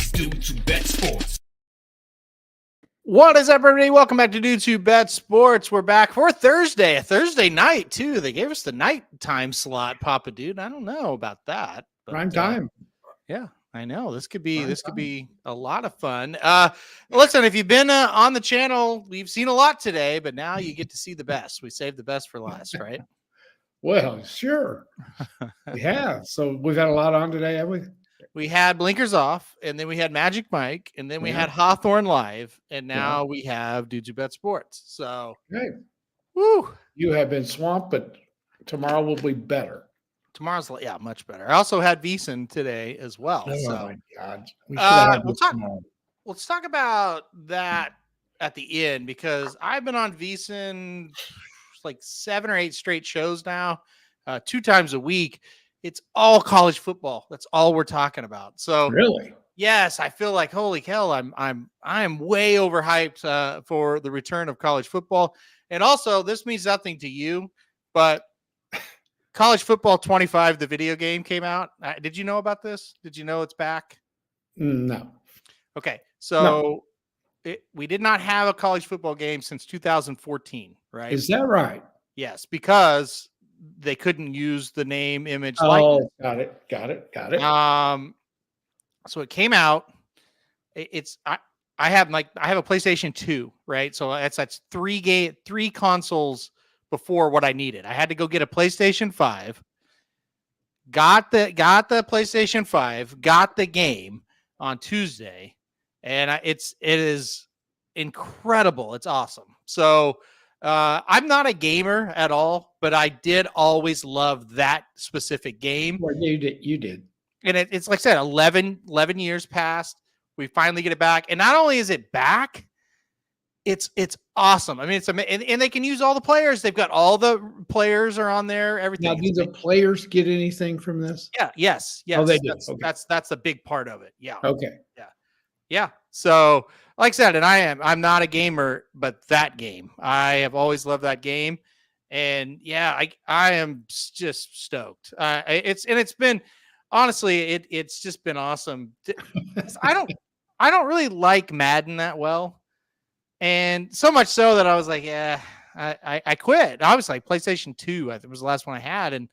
It's Dudes Who Bet Sports. What is up, everybody? Welcome back to Dudes Who Bet Sports. We're back for a Thursday night, too. They gave us the nighttime slot, Papa Dude. I don't know about that. But, prime time. Yeah, I know. This could be a lot of fun. Listen, if you've been on the channel, we've seen a lot today, but now you get to see the best. We saved the best for last, right? Well, sure. We have. So we've had a lot on today, have we? We had Blinkers Off, and then we had Magic Mike, and then we had Hawthorne Live, and now we have Dudes Who Bet Sports. So, woo! You have been swamped, but tomorrow will be better. Tomorrow's, much better. I also had VEASAN today as well. Oh, so, my God. We should have had this tomorrow. Let's talk about that at the end, because I've been on VEASAN like 7 or 8 straight shows now, 2 times a week. It's all college football. That's all we're talking about. So really, yes, I feel like holy hell, I'm way overhyped for the return of college football. And also, this means nothing to you, but College Football 25, the video game, came out. Did you know about this? Did you know it's back? No. Okay, so we did not have a college football game since 2014, right? Is that right? Yes, because they couldn't use the name, image, likeness. likeness. Got it. So it came out. I have a PlayStation 2, right? So that's 3 consoles before what I needed. I had to go get a PlayStation 5. Got the PlayStation 5. Got the game on Tuesday, and it is incredible. It's awesome. So. I'm not a gamer at all, but I did always love that specific game. Well, you did. And it's like I said, 11 years passed. We finally get it back. And not only is it back, it's awesome. I mean, and they can use all the players. They've got all the players are on there. Everything. Now, do the players get anything from this? Yeah. Yes. Oh, they do. That's a big part of it. Yeah. Okay. Yeah. So, like I said, and I'm not a gamer, but that game, I have always loved that game. And I am just stoked. It's been, honestly, it's just been awesome. I don't really like Madden that well. And so much so that I was like, I quit. I was like PlayStation 2, I think was the last one I had. And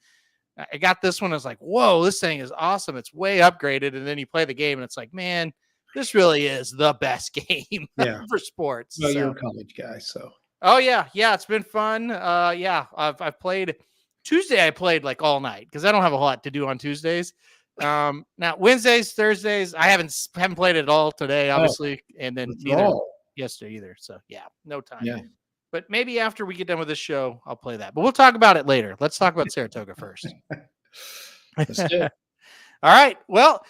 I got this one. I was like, whoa, this thing is awesome. It's way upgraded. And then you play the game and it's like, man, this really is the best game for sports. Well, you're a college guy, so. Oh yeah, it's been fun. I've played Tuesday. I played like all night because I don't have a lot to do on Tuesdays. Now Wednesdays, Thursdays, I haven't played it all today, obviously, and then neither yesterday either. So no time. Yeah. But maybe after we get done with this show, I'll play that. But we'll talk about it later. Let's talk about Saratoga first. Let's do it. All right. Well.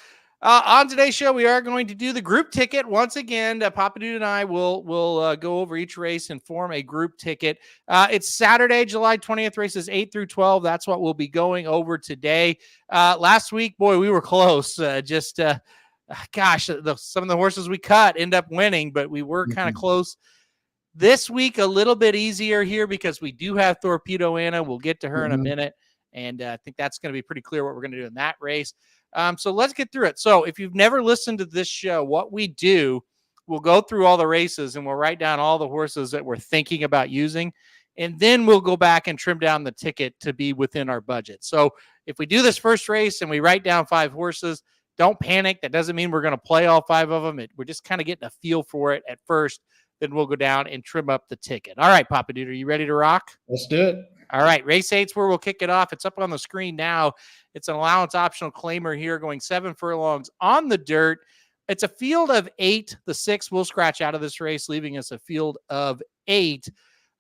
On today's show, we are going to do the group ticket once again. Papa Dude and I will go over each race and form a group ticket. It's Saturday, July 20th, races 8 through 12. That's what we'll be going over today. Last week, boy, we were close. Some of the horses we cut end up winning, but we were kind of close. This week, a little bit easier here because we do have Torpedo Anna. We'll get to her in a minute, and I think that's going to be pretty clear what we're going to do in that race. So let's get through it. So if you've never listened to this show, what we do, we'll go through all the races and we'll write down all the horses that we're thinking about using. And then we'll go back and trim down the ticket to be within our budget. So if we do this first race and we write down 5 horses, don't panic. That doesn't mean we're going to play all 5 of them. We're just kind of getting a feel for it at first. Then we'll go down and trim up the ticket. All right, Papa Dude, are you ready to rock? Let's do it. All right, race 8's where we'll kick it off. It's up on the screen now. It's an allowance optional claimer here going 7 furlongs on the dirt. It's a field of 8. The 6 will scratch out of this race, leaving us a field of 8.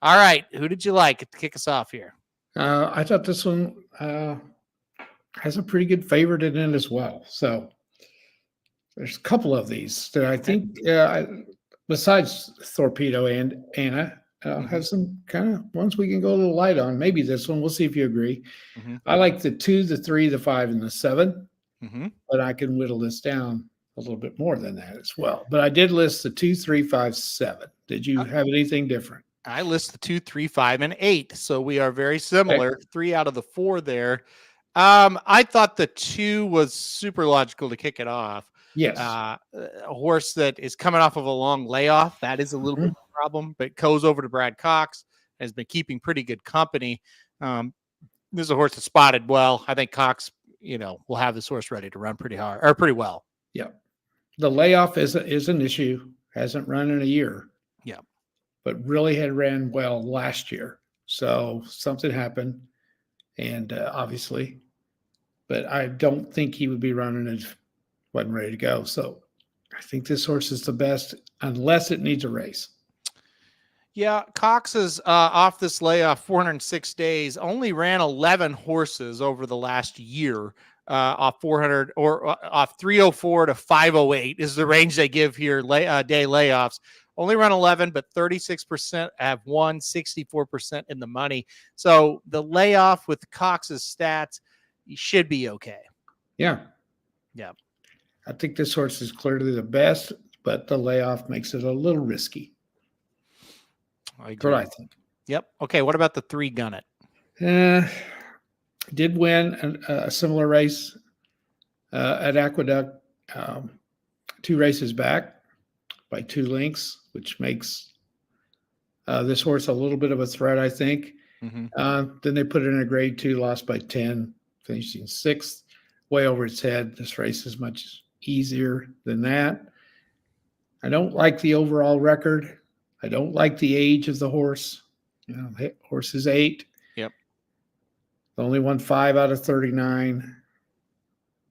All right, who did you like to kick us off here? I thought this one has a pretty good favorite in it as well. So there's a couple of these that I think, besides Torpedo and Anna, have some kind of ones we can go a little light on. Maybe this one. We'll see if you agree. I like the 2, the 3, the 5, and the 7. But I can whittle this down a little bit more than that as well. But I did list the 2, 3, 5, 7. Did you have anything different? I list the 2, 3, 5, and 8. So we are very similar. Okay. 3 out of the 4 there. I thought the 2 was super logical to kick it off. Yes. A horse that is coming off of a long layoff. That is a little bit of a problem, but goes over to Brad Cox, has been keeping pretty good company. This is a horse that spotted well. I think Cox, will have this horse ready to run pretty hard or pretty well. Yeah. The layoff is an issue. Hasn't run in a year. Yeah. But really had ran well last year. So something happened, and obviously, but I don't think he would be running if wasn't ready to go. So I think this horse is the best unless it needs a race. Yeah, Cox is off this layoff 406 days, only ran 11 horses over the last year, off 400 or off 304 to 508 is the range they give here, day layoffs. Only run 11, but 36% have won, 64% in the money. So the layoff with Cox's stats, he should be okay. Yeah. Yeah. I think this horse is clearly the best, but the layoff makes it a little risky. I agree. That's what I think. Yep. Okay. What about the 3 Gun It? Did win a similar race at Aqueduct 2 races back by 2 lengths, which makes this horse a little bit of a threat, I think. Mm-hmm. Then they put it in a grade 2, lost by 10, finishing 6th, way over its head. This race is much easier than that. I don't like the overall record. I don't like the age of the horse. The horse is 8. Yep. Only won 5 out of 39.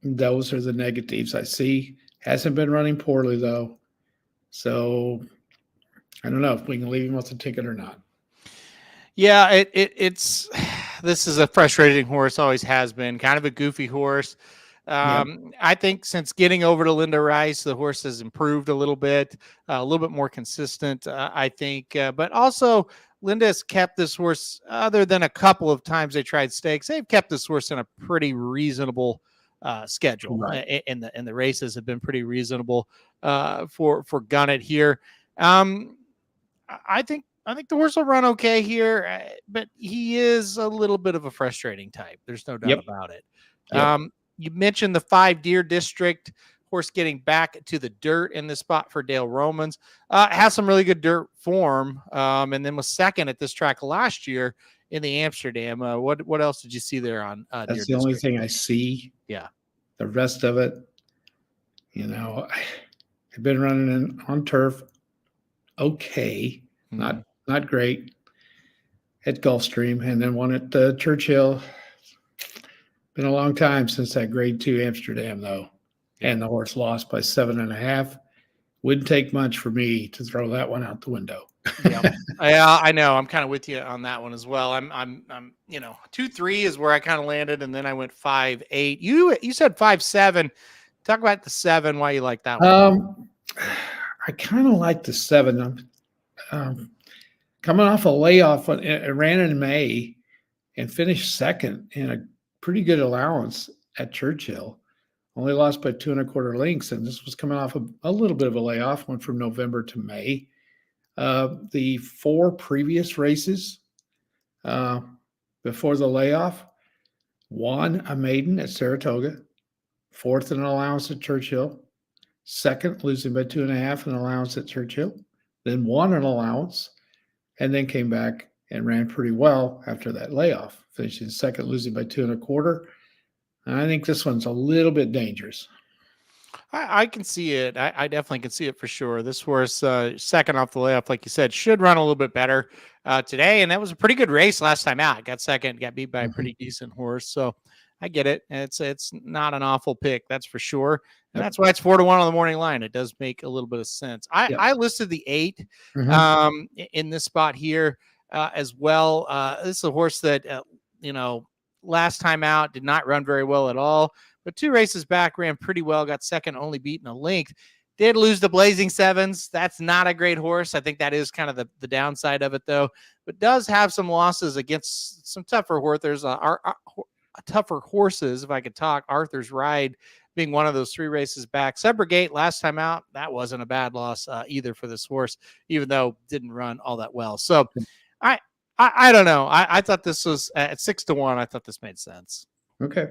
Those are the negatives I see. Hasn't been running poorly, though. So I don't know if we can leave him with the ticket or not. Yeah, it's this is a frustrating horse, always has been. Kind of a goofy horse. I think since getting over to Linda Rice, the horse has improved a little bit more consistent, I think. But also, Linda has kept this horse, other than a couple of times they tried stakes, they've kept this horse in a pretty reasonable schedule. Right. And the races have been pretty reasonable for Gun It here. I think the horse will run okay here, but he is a little bit of a frustrating type. There's no doubt about it. You mentioned the 5 Deer District horse getting back to the dirt in this spot for Dale Romans. Has some really good dirt form, and then was second at this track last year in the Amsterdam. What else did you see there on That's Deer the District? only thing I see. Yeah. The rest of it, I've been running on turf. Okay. Not great at Gulfstream, and then one at Churchill. Been a long time since that grade 2 Amsterdam, though. And the horse lost by 7.5. Wouldn't take much for me to throw that one out the window. Yeah, I know. I'm kind of with you on that one as well. I'm 2-3 is where I kind of landed, and then I went 5-8. You said 5-7. Talk about the 7. Why you like that one? I kind of like the 7. I'm coming off a layoff. It ran in May and finished second in a pretty good allowance at Churchill. Only lost by 2 1/4 lengths, and this was coming off a little bit of a layoff. Went from November to May. The 4 previous races before the layoff, won a maiden at Saratoga, 4th in an allowance at Churchill, 2nd losing by 2.5 in an allowance at Churchill, then won an allowance, and then came back and ran pretty well after that layoff, finishing 2nd, losing by 2 1/4. I think this one's a little bit dangerous. I can see it. I definitely can see it for sure. This horse, second off the layoff, like you said, should run a little bit better today. And that was a pretty good race last time out. Got second, got beat by a pretty decent horse. So I get it. It's not an awful pick, that's for sure. And that's why it's 4-1 on the morning line. It does make a little bit of sense. I listed the 8 in this spot here as well. This is a horse that, last time out did not run very well at all. But 2 races back, ran pretty well, got second, only beaten a length. Did lose the Blazing Sevens. That's not a great horse. I think that is kind of the downside of it, though. But does have some losses against some tougher horses. Tougher horses, if I could talk. Arthur's Ride being one of those 3 races back. Subrogate last time out, that wasn't a bad loss either for this horse, even though didn't run all that well. So I don't know. I thought this was at 6-1. I thought this made sense. Okay.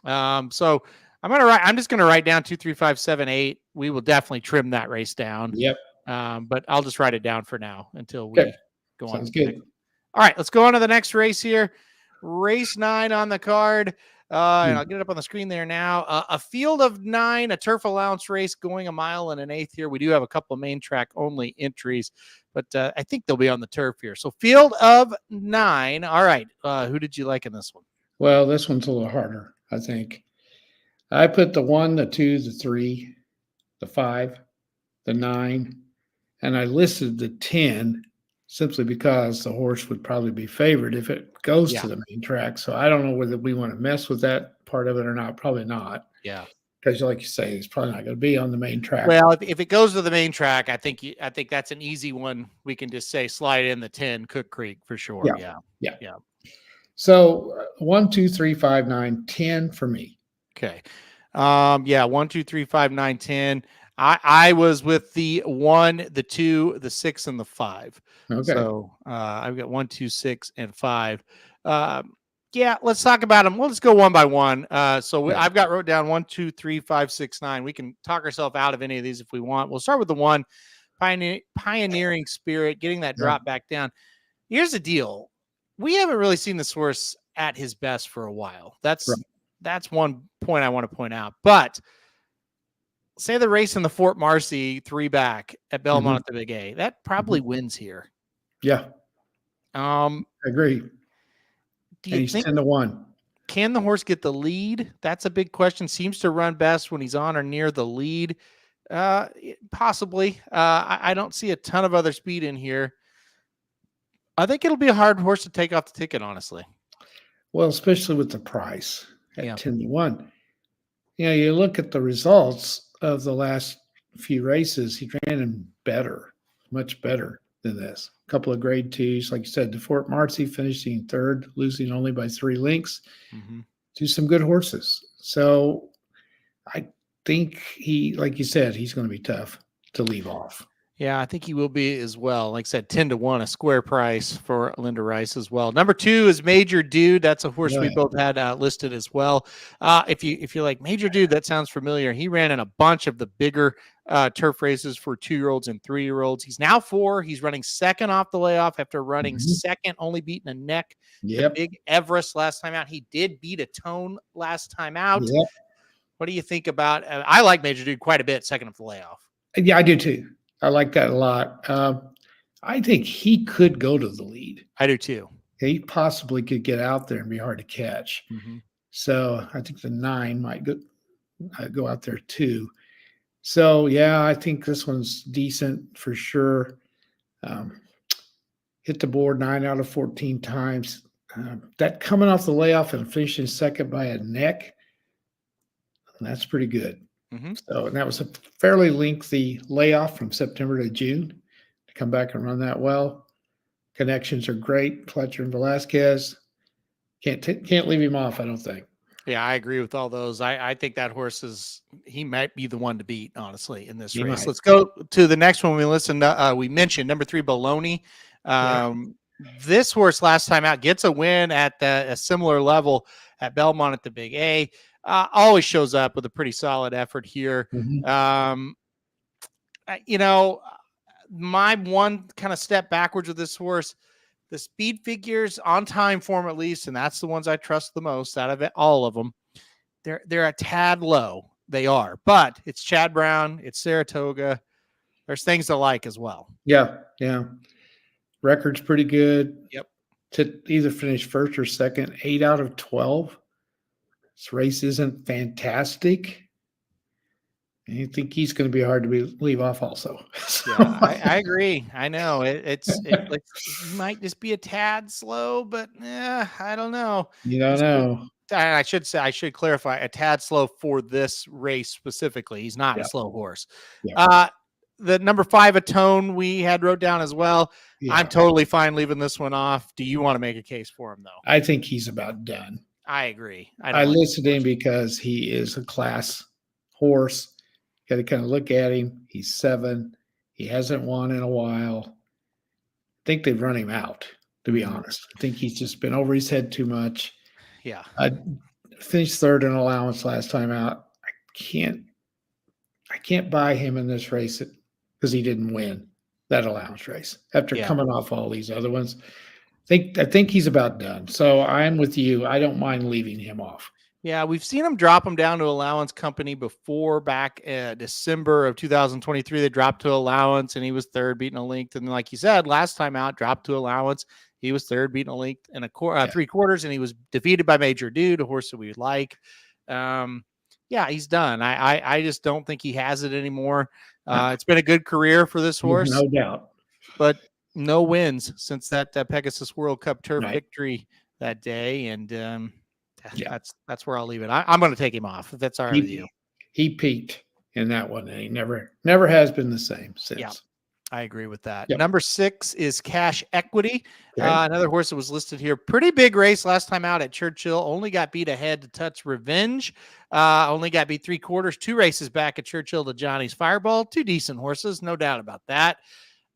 So I'm just gonna write down 2, 3, 5, 7, 8. We will definitely trim that race down. Yep. But I'll just write it down for now until we Okay. go Sounds on. good. All right, let's go on to the next race here. Race 9 on the card. And I'll get it up on the screen there now. A field of 9, a turf allowance race going 1 mile and an eighth here. We do have a couple of main track only entries, but I think they'll be on the turf here. So field of 9. All right. Who did you like in this one? Well, this one's a little harder, I think. I put the 1, the 2, the 3, the 5, the 9, and I listed the 10 simply because the horse would probably be favored if it goes to the main track. So I don't know whether we want to mess with that part of it or not. Probably not. Yeah. Because like you say, it's probably not going to be on the main track. Well, if it goes to the main track, I think that's an easy one. We can just say slide in the 10 Cook Creek for sure. Yeah. So 1, 2, 3, 5, 9, 10 for me. Okay. 1, 2, 3, 5, 9, 10. I was with the 1, the 2, the 6, and the 5. Okay. So I've got 1, 2, 6, and 5. Let's talk about them. Well, let's go one by one. I've got wrote down 1, 2, 3, 5, 6, 9. We can talk ourselves out of any of these if we want. We'll start with the 1, pioneering spirit, getting that drop back down. Here's the deal. We haven't really seen this horse at his best for a while. That's one point I want to point out. But say the race in the Fort Marcy 3 back at Belmont at the Big A, that probably wins here. Yeah. I agree. Do you think 10-1. Can the horse get the lead? That's a big question. Seems to run best when he's on or near the lead. Possibly. I don't see a ton of other speed in here. I think it'll be a hard horse to take off the ticket, honestly. Well, especially with the price at 10-1. You look at the results of the last few races, he ran him better, much better than this. A couple of grade 2s. Like you said, the Fort Marcy finishing 3rd, losing only by 3 lengths to some good horses. So I think like you said, he's going to be tough to leave off. Yeah, I think he will be as well. Like I said, 10-1, a square price for Linda Rice as well. Number 2 is Major Dude. That's a horse we both had listed as well. If you're like Major Dude, that sounds familiar. He ran in a bunch of the bigger turf races for 2-year-olds and 3-year-olds. He's now 4. He's running 2nd off the layoff after running 2nd, only beating a neck. The Big Everest last time out. He did beat a Tone last time out. What do you think about? I like Major Dude quite a bit. 2nd off the layoff. Yeah, I do too. I like that a lot. I think he could go to the lead. I do too. He possibly could get out there and be hard to catch. So I think the 9 might go out there too. So, I think this one's decent for sure. Hit the board 9 out of 14 times. That coming off the layoff and finishing 2nd by a neck, that's pretty good. So, and that was a fairly lengthy layoff from September to June to come back and run that well. Connections are great. Fletcher and Velasquez can't leave him off, I don't think. Yeah, I agree with all those. I think that horse he might be the one to beat, honestly, in this race. Let's go to the next one. We mentioned number 3, Baloney. This horse last time out gets a win at a similar level at Belmont at the Big A. Always shows up with a pretty solid effort here. My one kind of step backwards with this horse, the speed figures on time form at least, and that's the ones I trust the most out of it, all of them. They're a tad low. They are, but it's Chad Brown, it's Saratoga. There's things to like as well. Yeah. Record's pretty good. Yep. To either finish 1st or 2nd, 8 out of 12. This race isn't fantastic. I think he's going to be hard to leave off also. I agree. I know it's like he might just be a tad slow, but I don't know. You don't know. I should clarify, a tad slow for this race specifically. He's not a slow horse. The number 5, a Tone, we had wrote down as well. I'm totally fine leaving this one off. Do you want to make a case for him though? I think he's about done. I agree. I listed him because he is a class horse. Got to kind of look at him. He's 7. He hasn't won in a while. I think they've run him out, to be honest. I think he's just been over his head too much. Yeah. I finished 3rd in allowance last time out. can't buy him in this race because he didn't win that allowance race after coming off all these other ones. I think he's about done. So I'm with you. I don't mind leaving him off. Yeah, we've seen him drop him down to allowance company before. Back December of 2023, they dropped to allowance and he was third, beating a length. And like you said, last time out, dropped to allowance. He was third, beating a length and three quarters, and he was defeated by Major Dude, a horse that we like. Yeah, he's done. I just don't think he has it anymore. It's been a good career for this horse, no doubt, but no wins since that Pegasus World Cup turf victory that day, and that's where I'll leave it. I'm going to take him off if that's all right with you. He peaked in that one, and he never has been the same since. Yeah, I agree with that. Yep. Number 6 is Cash Equity. Okay. Another horse that was listed here. Pretty big race last time out at Churchill. Only got beat ahead to Touch Revenge. Only got beat 3 quarters. 2 races back at Churchill to Johnny's Fireball. 2 decent horses, no doubt about that.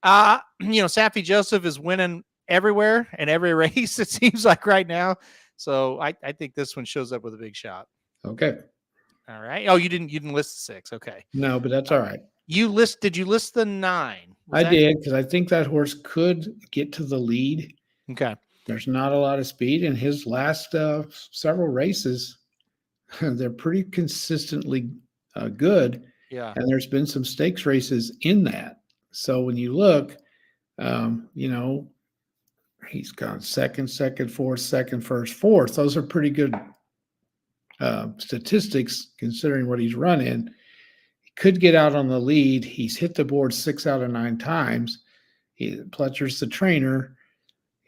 Safi Joseph is winning everywhere in every race, it seems like right now. So I think this one shows up with a big shot. Okay. All right. Oh, you didn't list the 6. Okay. No, but that's all right. Did you list the 9? I did, because I think that horse could get to the lead. Okay. There's not a lot of speed in his last several races. They're pretty consistently good. Yeah. And there's been some stakes races in that. So when you look, he's gone second, fourth, second, first, fourth. Those are pretty good statistics considering what he's run in. He could get out on the lead. He's hit the board 6 out of 9 times. Pletcher's the trainer.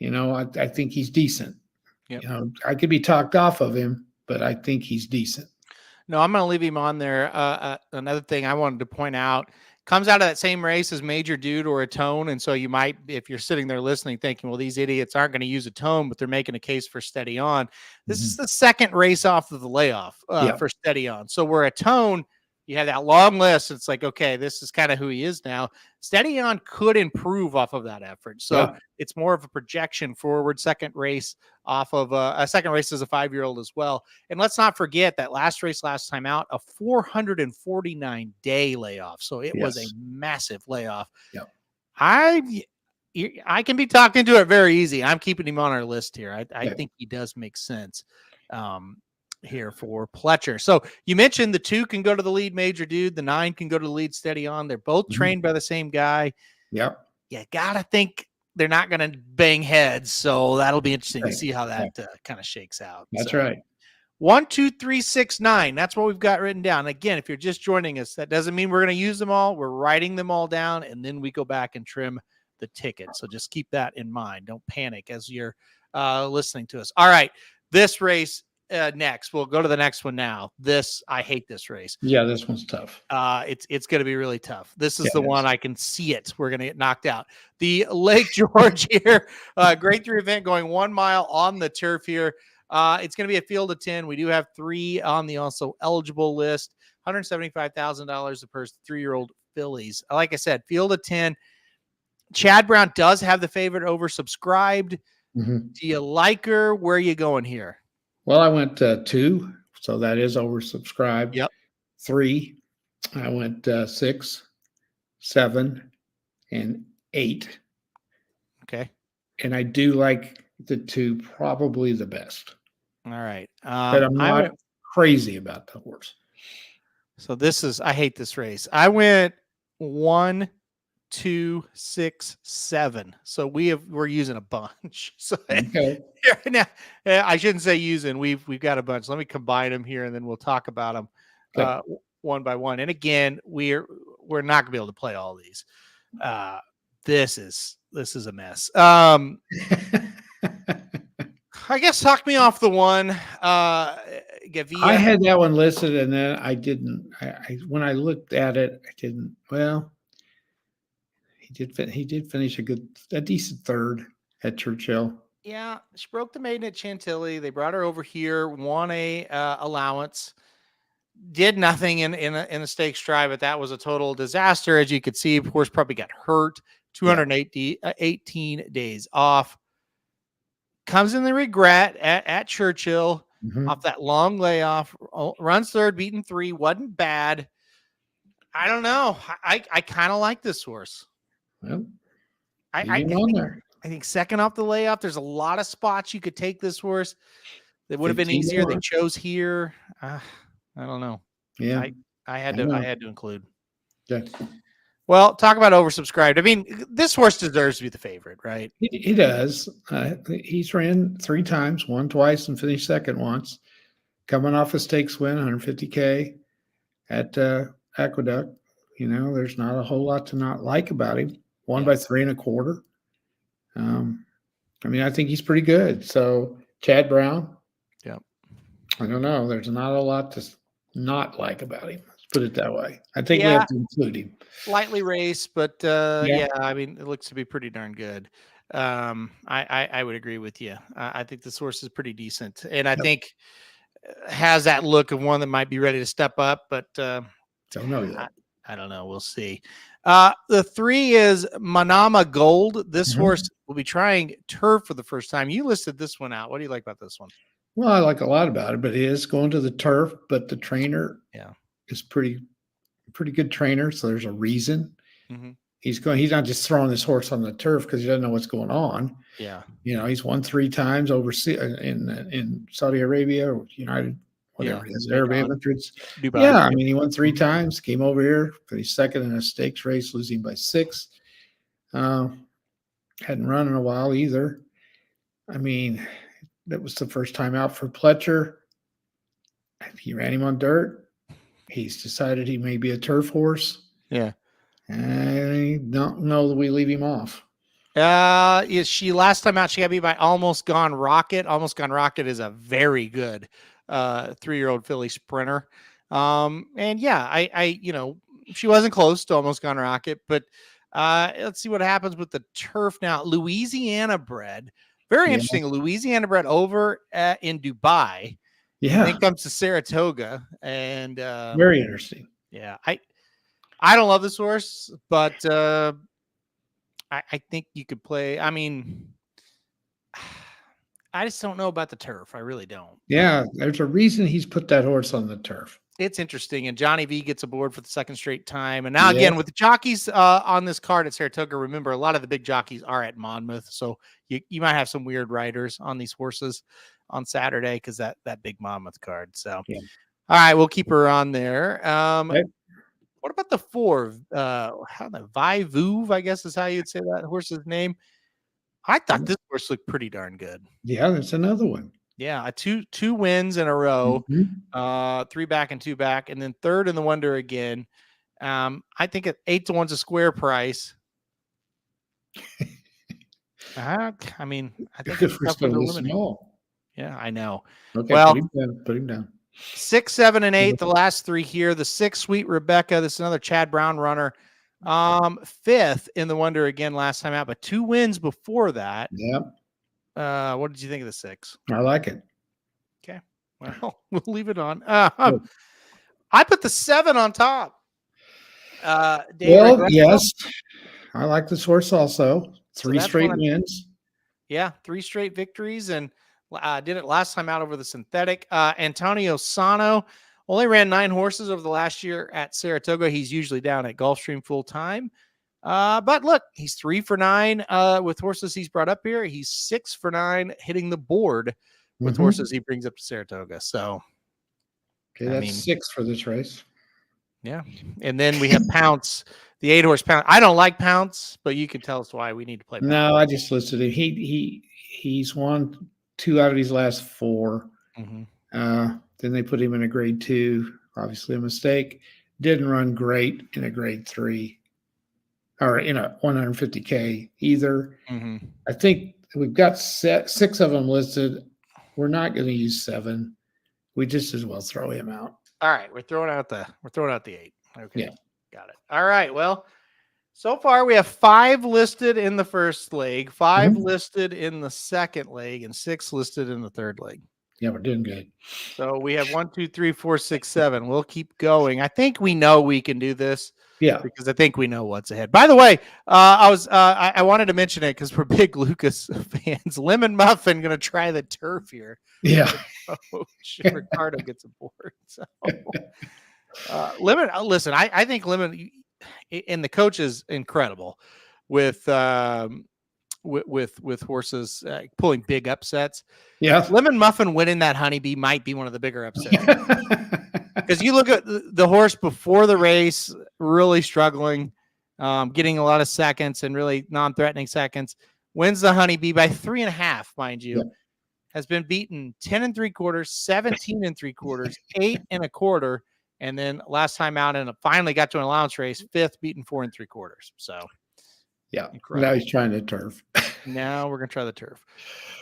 I think he's decent. Yep. I could be talked off of him, but I think he's decent. No, I'm going to leave him on there. Another thing I wanted to point out, comes out of that same race as Major Dude or a Tone. And so you might, if you're sitting there listening, thinking, well, these idiots aren't going to use a Tone, but they're making a case for Steady On. This is the second race off of the layoff for Steady On. So we're a Tone. You have that long list. It's like, okay, this is kind of who he is now. Steady On could improve off of that effort. So it's more of a projection forward. Second race off of a second race as a 5-year-old as well. And let's not forget that last time out, a 449-day layoff. So it was a massive layoff. Yep. I can be talked into it very easy. I'm keeping him on our list here. I think he does make sense. Here for Pletcher. So you mentioned the 2 can go to the lead, Major Dude. The 9 can go to the lead, Steady On. They're both trained by the same guy. Yep. You gotta think they're not going to bang heads. So that'll be interesting to see how that kind of shakes out. That's right. 1, 2, 3, 6, 9. That's what we've got written down. Again, if you're just joining us, that doesn't mean we're going to use them all. We're writing them all down, and then we go back and trim the ticket. So just keep that in mind. Don't panic as you're listening to us. All right, this race. Next, we'll go to the next one now. I hate this race. Yeah, this one's tough. It's going to be really tough. This is the one I can see it. We're going to get knocked out. The Lake George here, grade 3 event going 1 mile on the turf here. It's going to be a field of 10. We do have 3 on the also eligible list. $175,000 a purse, 3-year-old fillies. Like I said, field of 10. Chad Brown does have the favorite oversubscribed. Do you like her? Where are you going here? Well, I went 2, so that is oversubscribed. Yep. 3, I went 6, 7, and 8. Okay. And I do like the 2 probably the best. All right. But I'm not crazy about the horse. So I hate this race. I went 1, 2, 6, 7. So we're using a bunch. So now, I shouldn't say using. We've got a bunch. Let me combine them here, and then we'll talk about them one by one. And again, we're not gonna be able to play all these. This is a mess. I guess talk me off the one. Gavia. I had that one listed, and then I didn't. When I looked at it, I didn't. Well. He did finish a decent third at Churchill. Yeah, she broke the maiden at Chantilly. They brought her over here, won a allowance, did nothing in a stakes drive, but that was a total disaster. As you could see, of course, probably got hurt. 218 days off. Comes in the regret at Churchill. off that long layoff. Runs third, beaten 3, wasn't bad. I don't know. I kind of like this horse. Well, I think second off the layoff, there's a lot of spots you could take this horse that would have been easier. They chose here. I don't know. Yeah, I had to include. Yeah. Well, talk about oversubscribed. I mean, this horse deserves to be the favorite, right? He does. He's ran 3 times, won twice, and finished second once. Coming off a stakes win, 150K at Aqueduct. You know, there's not a whole lot to not like about him. Won by 3 1/4. I mean, I think he's pretty good. So Chad Brown. Yeah. I don't know. There's not a lot to not like about him. Let's put it that way. I think we have to include him. Lightly raced, but I mean, it looks to be pretty darn good. I would agree with you. I think this horse is pretty decent, and I think has that look of one that might be ready to step up, but don't know yet. I don't know. We'll see. The 3 is Manama Gold. This horse will be trying turf for the first time. You listed this one out. What do you like about this one? Well, I like a lot about it, but he is going to the turf, but the trainer is pretty good trainer. So there's a reason he's not just throwing this horse on the turf because he doesn't know what's going on. Yeah. You know, he's won 3 times overseas in Saudi Arabia or United, whatever it is, Arab Emirates. Yeah. I mean, he won 3 times, came over here, finished second in a stakes race, losing by 6. Hadn't run in a while either. I mean, that was the first time out for Pletcher. He ran him on dirt. He's decided he may be a turf horse. Yeah. I don't know that we leave him off. Last time out, she got beat by Almost Gone Rocket. Almost Gone Rocket is a very good 3-year-old filly sprinter. And yeah, she wasn't close to Almost Gone Rocket, but let's see what happens with the turf now. Louisiana bred. Very interesting. Louisiana bred over in Dubai. Yeah. And then comes to Saratoga. And very interesting. Yeah. I don't love this horse, but I think you could play. I mean, I just don't know about the turf. I really don't. Yeah. There's a reason he's put that horse on the turf. It's interesting. And Johnny V gets aboard for the second straight time. And now again, with the jockeys on this card at Saratoga, remember a lot of the big jockeys are at Monmouth. So you might have some weird riders on these horses on Saturday because that big Monmouth card. So, all right, we'll keep her on there. What about the 4? How the Vivuve, I guess is how you'd say that horse's name. I thought this horse looked pretty darn good. Yeah, that's another one. Yeah, two wins in a row, 3 back and 2 back, and then third in the Wonder again. I think at 8-1's a square price. I mean, I think it's tough to eliminate. Yeah, I know. Okay, well, put him down. 6, 7, and 8, the last 3 here. The 6, Sweet Rebecca. This is another Chad Brown runner. 5th in the Wonder again last time out, but 2 wins before that. Yep. What did you think of the 6? I like it. Okay. Well, we'll leave it on. I put the 7 on top. Yes. I like this horse also. 3 straight wins. Yeah, 3 straight victories, and did it last time out over the synthetic. Antonio Sano only ran 9 horses over the last year at Saratoga. He's usually down at Gulfstream full time. But look, he's 3 for 9 with horses he's brought up here. He's 6 for 9 hitting the board with horses he brings up to Saratoga. So, okay, that's 6 for this race. Yeah, and then we have Pounce, the 8-horse Pounce. I don't like Pounce, but you can tell us why we need to play Pounce. No, I just listed him. He's won 2 out of his last 4. Then they put him in a grade 2. Obviously, a mistake. Didn't run great in a grade 3. Or in a 150K either. I think we've got 6 of them listed. We're not going to use 7. We just as well throw him out. All right, we're throwing out the 8. Okay, yeah, got it. All right, well, so far we have 5 listed in the first leg, 5 listed in the second leg, and 6 listed in the third leg. Yeah, we're doing good. So we have 1, 2, 3, 4, 6, 7. We'll keep going. I think we know we can do this. Yeah. Because I think we know what's ahead. By the way, I wanted to mention it because we're big Lucas fans. Lemon Muffin going to try the turf here. Yeah. Ricardo gets aboard. So Lemon, listen, I think Lemon and the coach is incredible with horses pulling big upsets. Yeah. Lemon Muffin winning that Honeybee might be one of the bigger upsets. Because you look at the horse before the race, really struggling, getting a lot of seconds and really non-threatening seconds, wins the Honeybee by 3.5, mind you, Yep. has been beaten 10 3/4, 17 3/4, 8 1/4, and then last time out and finally got to an allowance race, 5th, beaten 4 3/4. So, yeah. incredible. Now he's trying the turf. Now we're going to try the turf.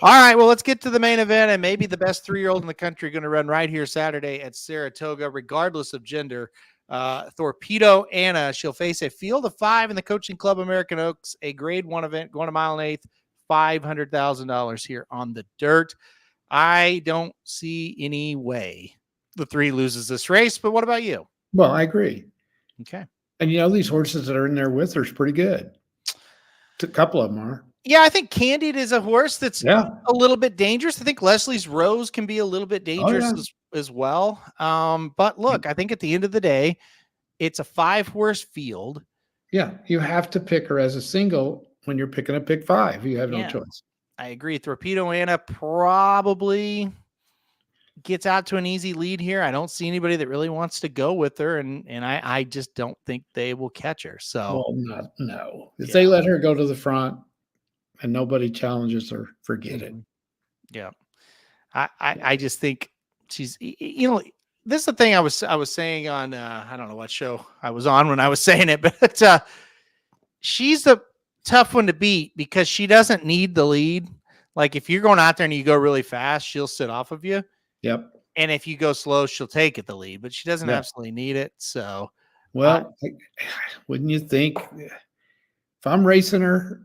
All right, well, let's get to the main event, and maybe the best 3-year-old in the country going to run right here Saturday at Saratoga, regardless of gender. Torpedo Anna, she'll face a field of 5 in the Coaching Club American Oaks, a grade 1 event, going a mile and 1/8, $500,000 here on the dirt. I don't see any way the 3 loses this race, but what about you? Well, I agree. Okay. And these horses that are in there with her is pretty good. A couple of them are. Yeah, I think Candied is a horse that's Yeah. a little bit dangerous. I think Leslie's Rose can be a little bit dangerous as well. But look, I think at the end of the day, it's a 5-horse field. Yeah, you have to pick her as a single when you're picking a pick 5. You have no choice. I agree. Torpedo Anna probably gets out to an easy lead here. I don't see anybody that really wants to go with her, and I just don't think they will catch her. So, no. If they let her go to the front and nobody challenges her, forget it. Yeah, I just think she's, this is the thing I was saying on I don't know what show I was on when I was saying it, but she's the tough one to beat because she doesn't need the lead. Like if you're going out there and you go really fast, she'll sit off of you. Yep. And if you go slow, she'll take it the lead, but she doesn't absolutely need it. So, well, wouldn't you think if I'm racing her?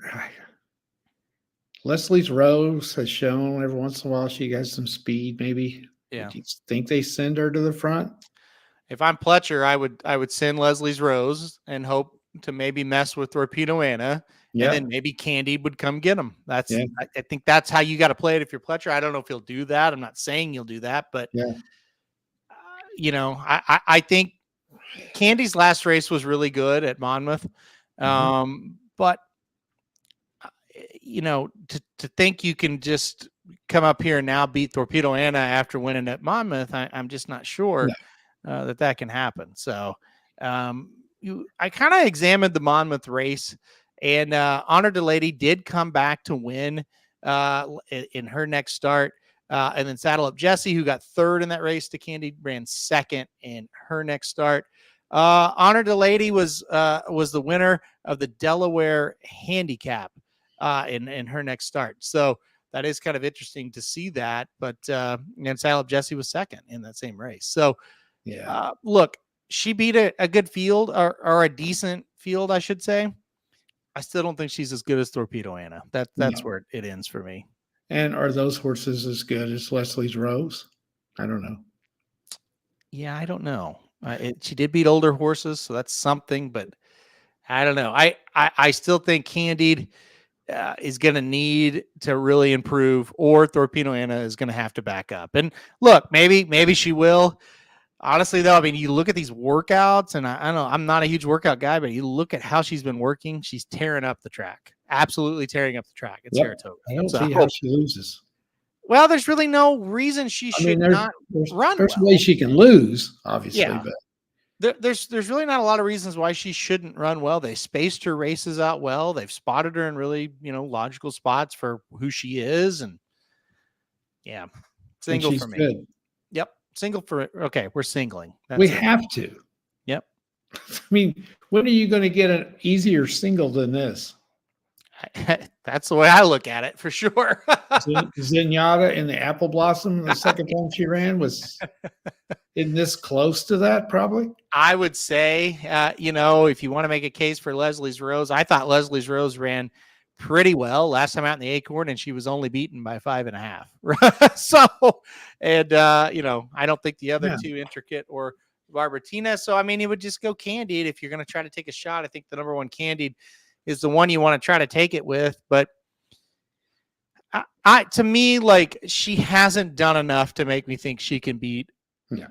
Leslie's Rose has shown every once in a while she has some speed. Maybe. Yeah. Do you think they send her to the front? If I'm Pletcher, I would send Leslie's Rose and hope to maybe mess with Torpedo Anna, and then maybe Candy would come get him. That's I think that's how you got to play it if you're Pletcher. I don't know if he'll do that. I'm not saying he'll do that, but I think Candy's last race was really good at Monmouth, but to think you can just come up here and now beat Torpedo Anna after winning at Monmouth, I'm just not sure that can happen. So I kind of examined the Monmouth race, and Honor to Lady did come back to win in her next start. And then Saddle Up Jessie, who got 3rd in that race to Candy, ran 2nd in her next start. Honor to Lady was the winner of the Delaware Handicap in her next start. So that is kind of interesting to see that. But and Saddle Up Jessie was 2nd in that same race. So look, she beat a good field or a decent field, I should say. I still don't think she's as good as Torpedo Anna. That's where it ends for me. And are those horses as good as Leslie's Rose? I don't know. Yeah, I don't know. She did beat older horses, so that's something, but I don't know. I still think Candied is going to need to really improve, or Torpedo Anna is going to have to back up. And look, maybe she will. Honestly, though, I mean, you look at these workouts, and I don't know, I'm not a huge workout guy, but you look at how she's been working. She's tearing up the track, absolutely tearing up the track at Saratoga. I don't see how she loses. Well, there's really no reason she should not run. There's a way she can lose, obviously, but there's really not a lot of reasons why she shouldn't run well. They spaced her races out well. They've spotted her in really, logical spots for who she is, and single for me. Good. Yep. Single for okay, we're singling. We have to. Yep. I mean, when are you going to get an easier single than this? That's the way I look at it, for sure. Zenyatta in the Apple Blossom the second time she ran was in this close to that, probably. I would say, if you want to make a case for Leslie's Rose, I thought Leslie's Rose ran pretty well last time out in the Acorn, and she was only beaten by 5.5. So, and I don't think the other two, Intricate or Barbertina. So, I mean, it would just go Candied if you're going to try to take a shot. I think the number one Candied is the one you want to try to take it with. But to me, like, she hasn't done enough to make me think she can beat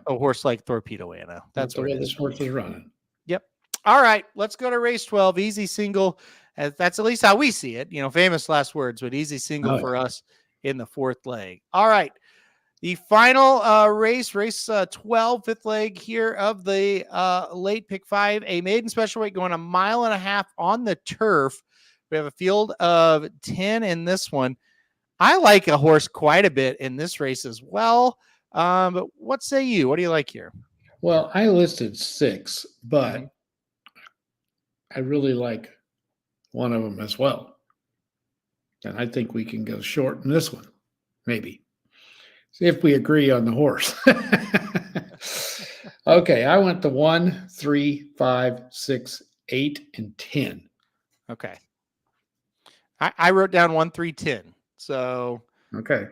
a horse like Torpedo Anna. That's the way this horse is running. Yep. All right, let's go to race 12. Easy single. That's at least how we see it. Famous last words, but easy single for us in the fourth leg. All right. The final race 12, fifth leg here of the late pick 5, a maiden special weight going 1.5 miles on the turf. We have a field of 10 in this one. I like a horse quite a bit in this race as well. But what say you? What do you like here? Well, I listed 6, but I really like one of them as well. And I think we can go short in this one, maybe. See if we agree on the horse. Okay, I went to 1, 3, 5, 6, 8, and 10. Okay. I wrote down 1, 3, 10. So okay.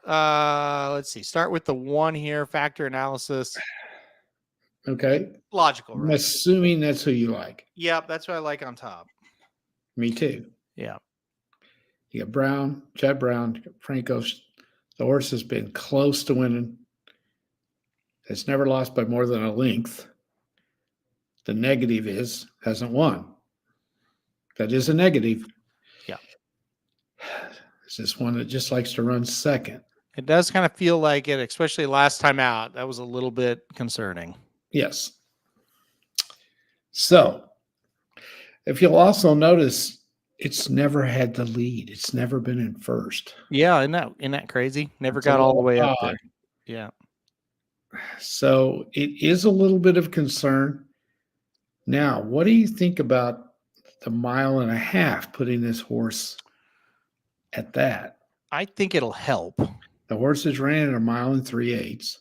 Let's see. Start with the 1 here, factor analysis. Okay. Logical, right? I'm assuming that's who you like. Yep, that's what I like on top. Me too. Yeah. You got Brown, Chad Brown, Franco's. The horse has been close to winning. It's never lost by more than a length. The negative is hasn't won. That is a negative. Yeah. It's this one that just likes to run second. It does kind of feel like it, especially last time out. That was a little bit concerning. Yes. So, if you'll also notice, it's never had the lead. It's never been in first. Yeah, isn't that crazy? Never got all the way up there. Yeah. So it is a little bit of concern. Now, what do you think about the 1.5 miles, putting this horse at that? I think it'll help. The horse is running at 1 3/8 miles.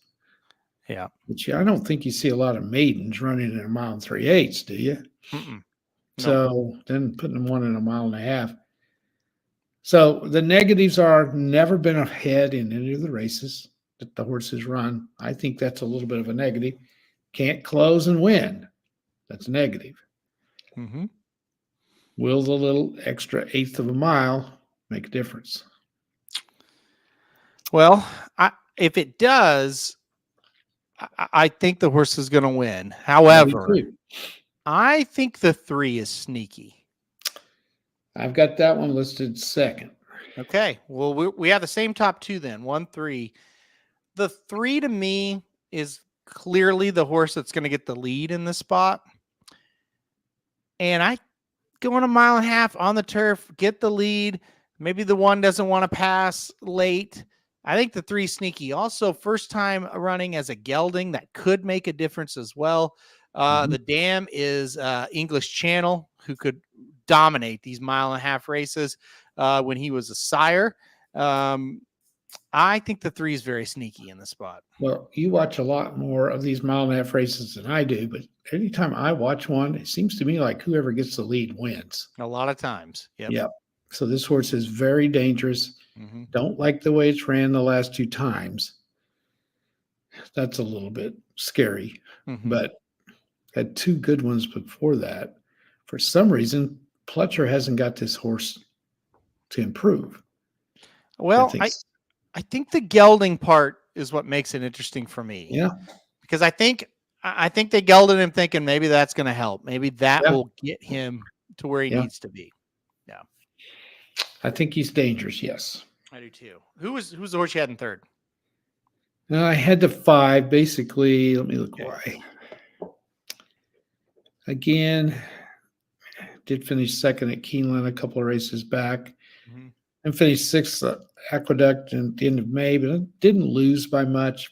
Yeah. Which I don't think you see a lot of maidens running at 1 3/8 miles, do you? Mm-mm. So then putting them one in 1.5 miles. So the negatives are never been ahead in any of the races that the horses run. I think that's a little bit of a negative. Can't close and win. That's a negative. Mm-hmm. Will the little extra 1/8 of a mile make a difference? Well, if it does, I think the horse is going to win. However, I think the 3 is sneaky. I've got that one listed second. Okay. Well, we have the same top 2 then, 1, 3. The 3 to me is clearly the horse that's going to get the lead in this spot. And I go in 1.5 miles on the turf, get the lead. Maybe the 1 doesn't want to pass late. I think the 3 sneaky. Also, first time running as a gelding, that could make a difference as well. The dam is English Channel, who could dominate these 1.5 mile races when he was a sire. I think the 3 is very sneaky in the spot. Well, you watch a lot more of these 1.5 mile races than I do, but anytime I watch one, it seems to me like whoever gets the lead wins. A lot of times. Yep. So this horse is very dangerous. Mm-hmm. Don't like the way it's ran the last 2 times. That's a little bit scary, but had 2 good ones before that. For some reason, Pletcher hasn't got this horse to improve. Well, I think the gelding part is what makes it interesting for me. Yeah. Because I think they gelded him thinking maybe that's going to help. Maybe that will get him to where he needs to be. Yeah. I think he's dangerous, yes. I do too. Who's the horse you had in third? I had the 5, basically. Let me look why. Again, did finish second at Keeneland a couple of races back. And finished 6th at Aqueduct at the end of May, but I didn't lose by much.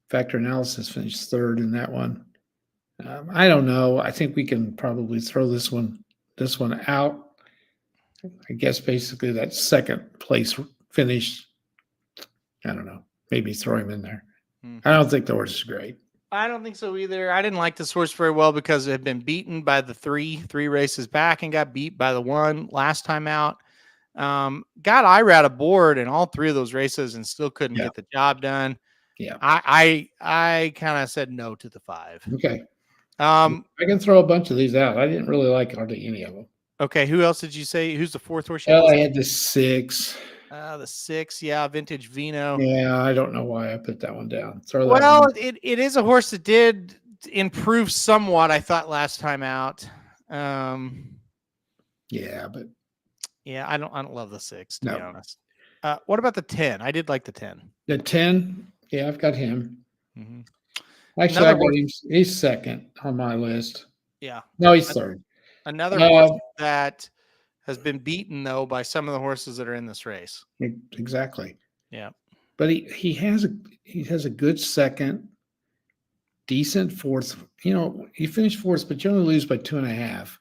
Factor analysis finished 3rd in that one. I don't know. I think we can probably throw this one out. I guess basically that 2nd place finish. I don't know. Maybe throw him in there. I don't think the horse is great. I don't think so either. I didn't like this horse very well because it had been beaten by the 3 races back and got beat by the 1 last time out. Got Irad aboard in all 3 of those races and still couldn't get the job done. Yeah. I kind of said no to the 5. Okay. I can throw a bunch of these out. I didn't really like hardly any of them. Okay, who else did you say? Who's the 4th horse? Oh, I had the 6. The 6, yeah, Vintage Vino. Yeah, I don't know why I put that one down. Throw that Well, one. it is a horse that did improve somewhat, I thought, last time out. Yeah, but yeah, I don't love the 6, to No. be honest. What about the 10? I did like the 10. The 10, yeah, I've got him. Mm-hmm. Actually, I got him. He's second on my list. Yeah. No, he's third. Another horse that has been beaten, though, by some of the horses that are in this race. Exactly. Yeah. But he has a good second, decent 4th. You know, he finished 4th, but you only lose by 2.5.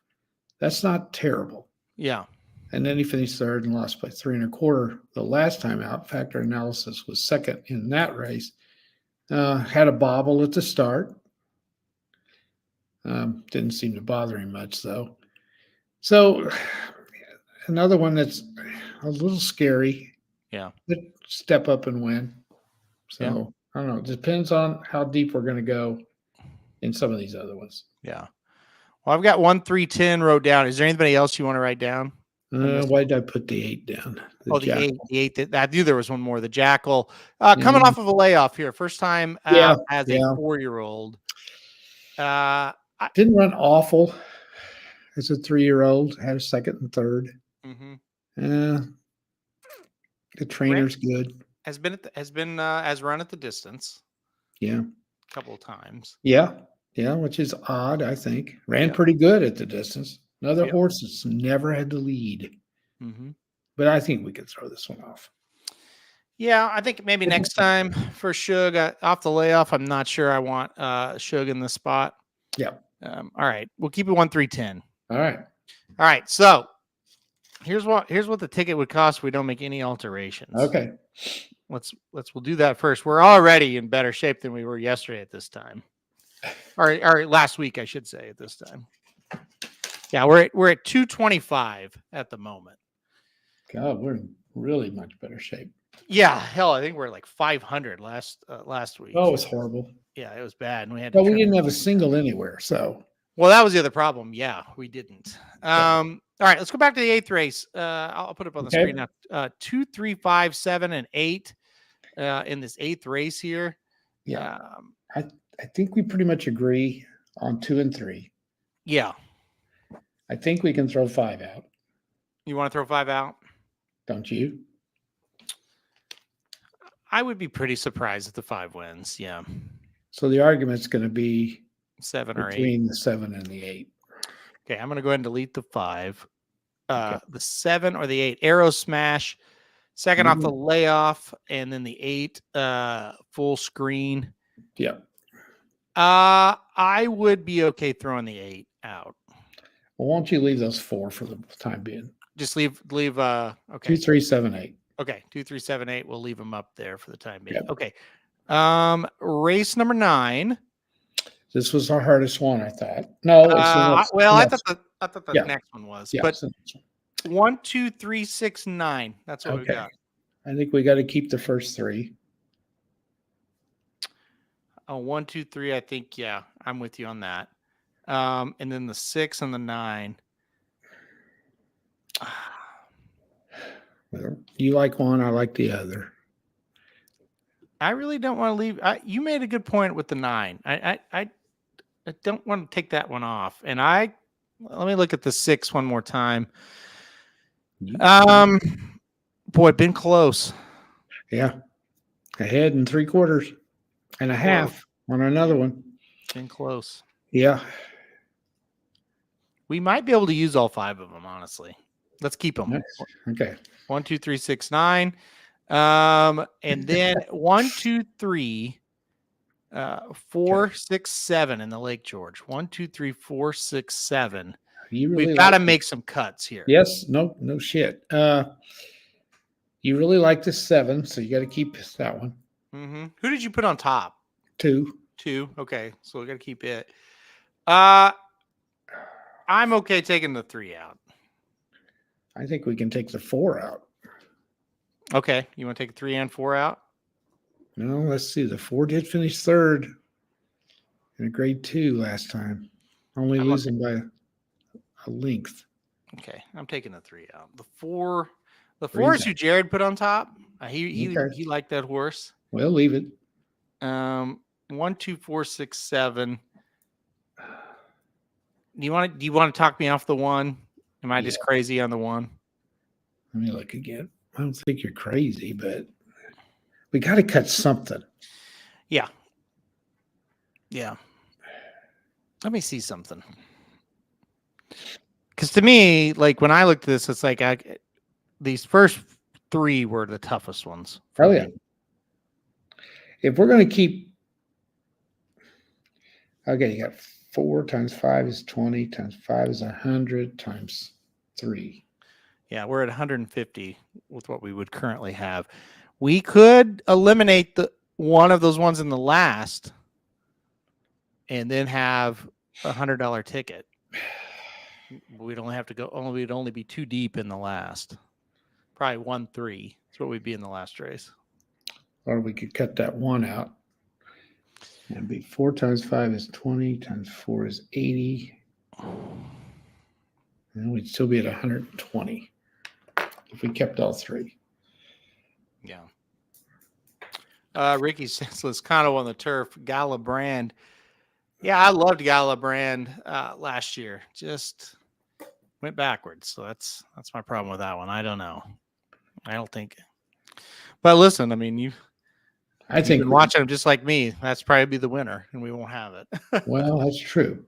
That's not terrible. Yeah. And then he finished 3rd and lost by 3 1/4 the last time out. Factor Analysis was second in that race. Had a bobble at the start. Didn't seem to bother him much, though. So another one that's a little scary. Yeah. But step up and win. So Yeah. I don't know. It depends on how deep we're going to go in some of these other ones. Yeah. Well, I've got 1, 3, 10 wrote down. Is there anybody else you want to write down? Why did I put the 8 down? The 8. The 8. I knew there was one more. The Jackal. Coming off of a layoff here. First time as a 4-year-old. Didn't run awful as a 3-year-old. Had a 2nd and 3rd. Mm-hmm. The trainer's good. Has run at the distance. Yeah. A couple of times. Yeah. Yeah, which is odd, I think. Ran pretty good at the distance. Another horse that's never had to lead. Mm-hmm. But I think we could throw this one off. Yeah, I think maybe next time for Shug off the layoff. I'm not sure I want Shug in this spot. Yeah. All right. We'll keep it 1, 3, 10. All right. All right. So here's what the ticket would cost if we don't make any alterations. Okay. We'll do that first. We're already in better shape than we were yesterday at this time. Or last week, I should say, at this time. Yeah, we're at 225 at the moment. God, we're in really much better shape. Yeah, hell, I think we're like 500 last week. Oh, it was horrible. Yeah, it was bad, and we had. But we didn't have a single anywhere, so. Well, that was the other problem. Yeah, we didn't. All right, let's go back to the 8th race. I'll put it up on the screen now. 2, 3, 5, 7, and 8 in this 8th race here. Yeah, I think we pretty much agree on 2 and 3. Yeah. I think we can throw 5 out. You want to throw 5 out? Don't you? I would be pretty surprised if the 5 wins. Yeah. So the argument's going to be 7 or 8. Between the 7 and the 8. Okay, I'm going to go ahead and delete the 5. The 7 or the 8. Arrow Smash. Second off the layoff. And then the 8 full screen. Yeah. I would be okay throwing the 8 out. Well, won't you leave those 4 for the time being? Just leave okay. 2, 3, 7, 8. Okay, 2, 3, 7, 8. We'll leave them up there for the time being. Yep. Okay. Race number 9. This was our hardest one, I thought. No, I thought the next one was. Yeah, but 1, 2, 3, 6, 9. That's what we got. I think we got to keep the first 3. Oh, 1, 2, 3. I think, yeah, I'm with you on that. And then the 6 and the 9. Well, you like one, I like the other. I really don't want to leave. You made a good point with the 9. I don't want to take that one off. And let me look at the 6 one more time. Boy, been close. Yeah. Ahead in 3/4 and a half on another one. Been close. Yeah. We might be able to use all 5 of them, honestly. Let's keep them. Nice. Okay. 1, 2, 3, 6, 9. And then 1, 2, 3, 4, 6, 7 in the Lake George. 1, 2, 3, 4, 6, 7. We've got to make some cuts here. Yes. No shit. You really like the 7, so you got to keep that one. Mm-hmm. Who did you put on top? 2. 2. Okay. So we got to keep it. I'm okay taking the 3 out. I think we can take the 4 out. Okay. You want to take 3 and 4 out? No, let's see. The 4 did finish third in a grade 2 last time, only losing by a length. Okay, I'm taking the 3 out. The 4 is who Jared put on top. He liked that horse. Well, leave it. 1, 2, 4, 6, 7. Do you want to talk me off the 1? Am I just crazy on the 1? Let me look again. I don't think you're crazy, but we got to cut something. Yeah. Yeah. Let me see something. Because to me, like when I looked at this, it's like these first 3 were the toughest ones. Oh, yeah. If we're going to keep, okay, you got 4 times 5 is 20 times 5 is 100 times 3. Yeah, we're at 150 with what we would currently have. We could eliminate the one of those ones in the last and then have $100 ticket. We'd only have to go, we'd only be 2 deep in the last. Probably 1-3. That's what we'd be in the last race. Or we could cut that 1 out. And be 4 times 5 is 20 times 4 is 80. And we'd still be at 120 if we kept all 3. Yeah. Ricky says, let's kind of on the turf. Kalleward. Yeah, I loved Kalleward last year. Just went backwards. So that's my problem with that one. I don't know. I don't think. But listen, I mean, you've been watching them just like me. That's probably be the winner, and we won't have it. Well, that's true.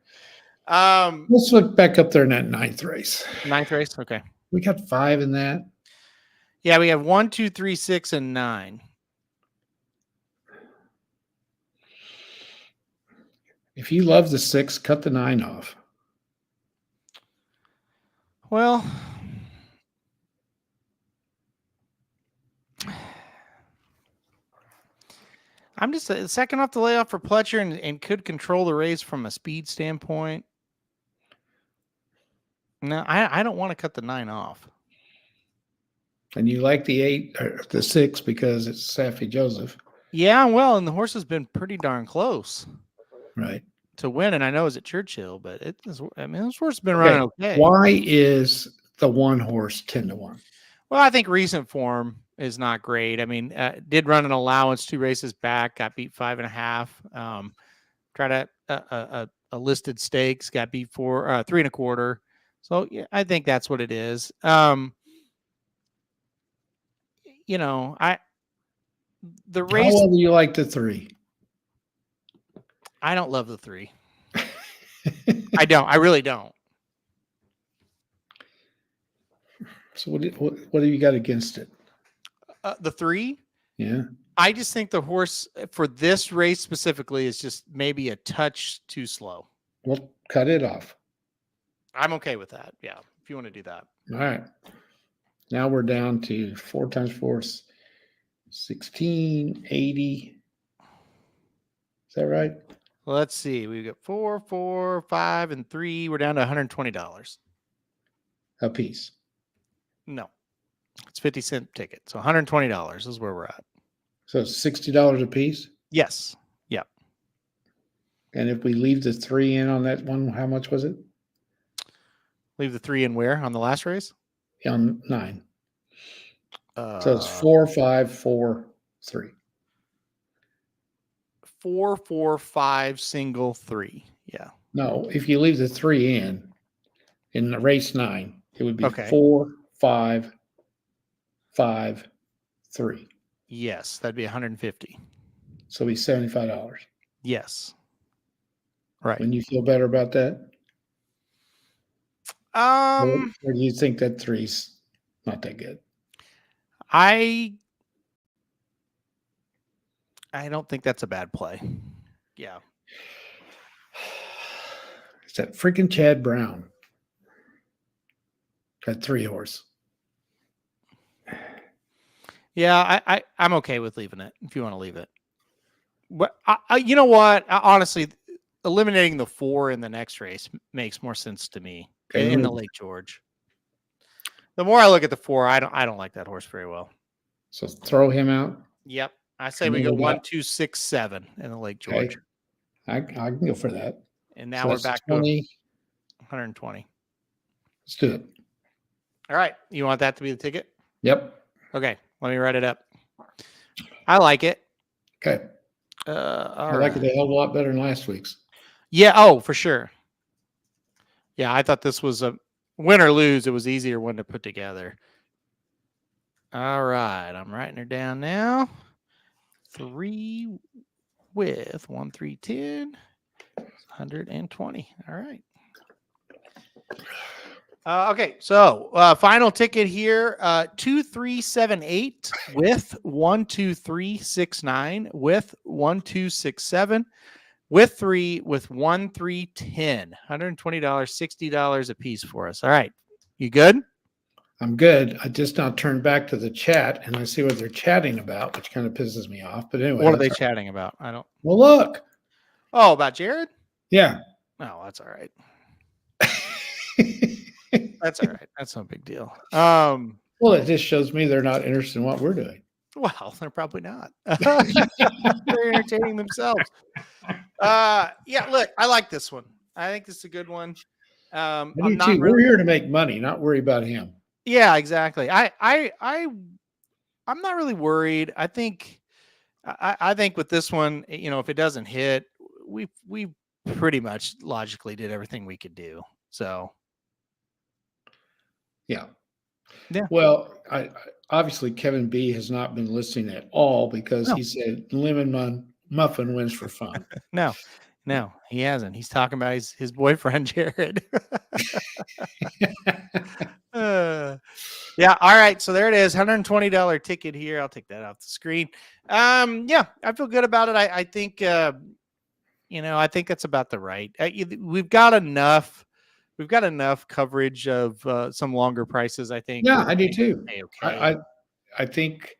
Let's look back up there in that 9th race. 9th race? Okay. We got 5 in that. Yeah, we have 1, 2, 3, 6, and 9. If you love the 6, cut the 9 off. Well, I'm just a second off the layoff for Pletcher and could control the race from a speed standpoint. No, I don't want to cut the 9 off. And you like the 8 or the 6 because it's Saffie Joseph. Yeah, well, and the horse has been pretty darn close. Right. To win, and I know it's at Churchill, but this horse has been running okay. Why is the 1 horse 10-1? Well, I think recent form is not great. I mean, did run an allowance 2 races back, got beat 5.5. Tried a listed stakes, got beat 3.25. So yeah, I think that's what it is. You know, the race. How well do you like the 3? I don't love the 3. I don't. I really don't. So what have you got against it? The 3? Yeah. I just think the horse for this race specifically is just maybe a touch too slow. Well, cut it off. I'm okay with that. Yeah, if you want to do that. All right. Now we're down to 4 times 4 is 16, 80. Is that right? Well, let's see. We've got 4, 4, 5, and 3. We're down to $120 a piece. No, it's 50-cent ticket. So $120 is where we're at. So it's $60 a piece? Yes. Yep. And if we leave the 3 in on that one, how much was it? Leave the 3 in where? On the last race? On 9. So it's 4, 5, 4, 3. 4, 4, 5, single 3. Yeah. No, if you leave the 3 in the race 9, it would be 4, 5, 5, 3. Yes, that'd be $150. So it'd be $75. Yes. Right. And you feel better about that? Or do you think that 3's not that good? I don't think that's a bad play. Yeah. It's that freaking Chad Brown. Got 3 horse. Yeah, I'm okay with leaving it if you want to leave it. But you know what? Honestly, eliminating the 4 in the next race makes more sense to me in the Lake George. The more I look at the 4, I don't like that horse very well. So throw him out. Yep. I say we go 1, 2, 6, 7 in the Lake George. Okay. I can go for that. And now we're back 20. to 120. Let's do it. All right. You want that to be the ticket? Yep. Okay. Let me write it up. I like it. Okay. I like it a hell of a lot better than last week's. Yeah. Oh, for sure. Yeah. I thought this was a win or lose. It was easier one to put together. All right. I'm writing her down now. 3 with 1, 3, 10, 120. All right. Okay, so final ticket here, 2378 with 12369 with 1267 with 3 with 1310, $120, $60 a piece for us. All right, you good? I'm good. I just now turned back to the chat and I see what they're chatting about, which kind of pisses me off. But anyway, what are they chatting about? I don't. Well, look. Oh, about Jared? Yeah. Oh, that's all right. That's all right. That's no big deal. Well, it just shows me they're not interested in what we're doing. Well, they're probably not. They're entertaining themselves. Yeah, look, I like this one. I think this is a good one. I do too. We're here to make money, not worry about him. Yeah, exactly. I'm not really worried. I think with this one, you know, if it doesn't hit, we pretty much logically did everything we could do. So. Yeah. Yeah. Well, I obviously Kevin B has not been listening at all because he said lemon muffin wins for fun. No, he hasn't. He's talking about his boyfriend, Jared. Yeah. All right. So there it is. $120 ticket here. I'll take that off the screen. Yeah, I feel good about it. I think, you know, I think that's about the right. We've got enough coverage of some longer prices, I think. Yeah, I do too. Okay. I think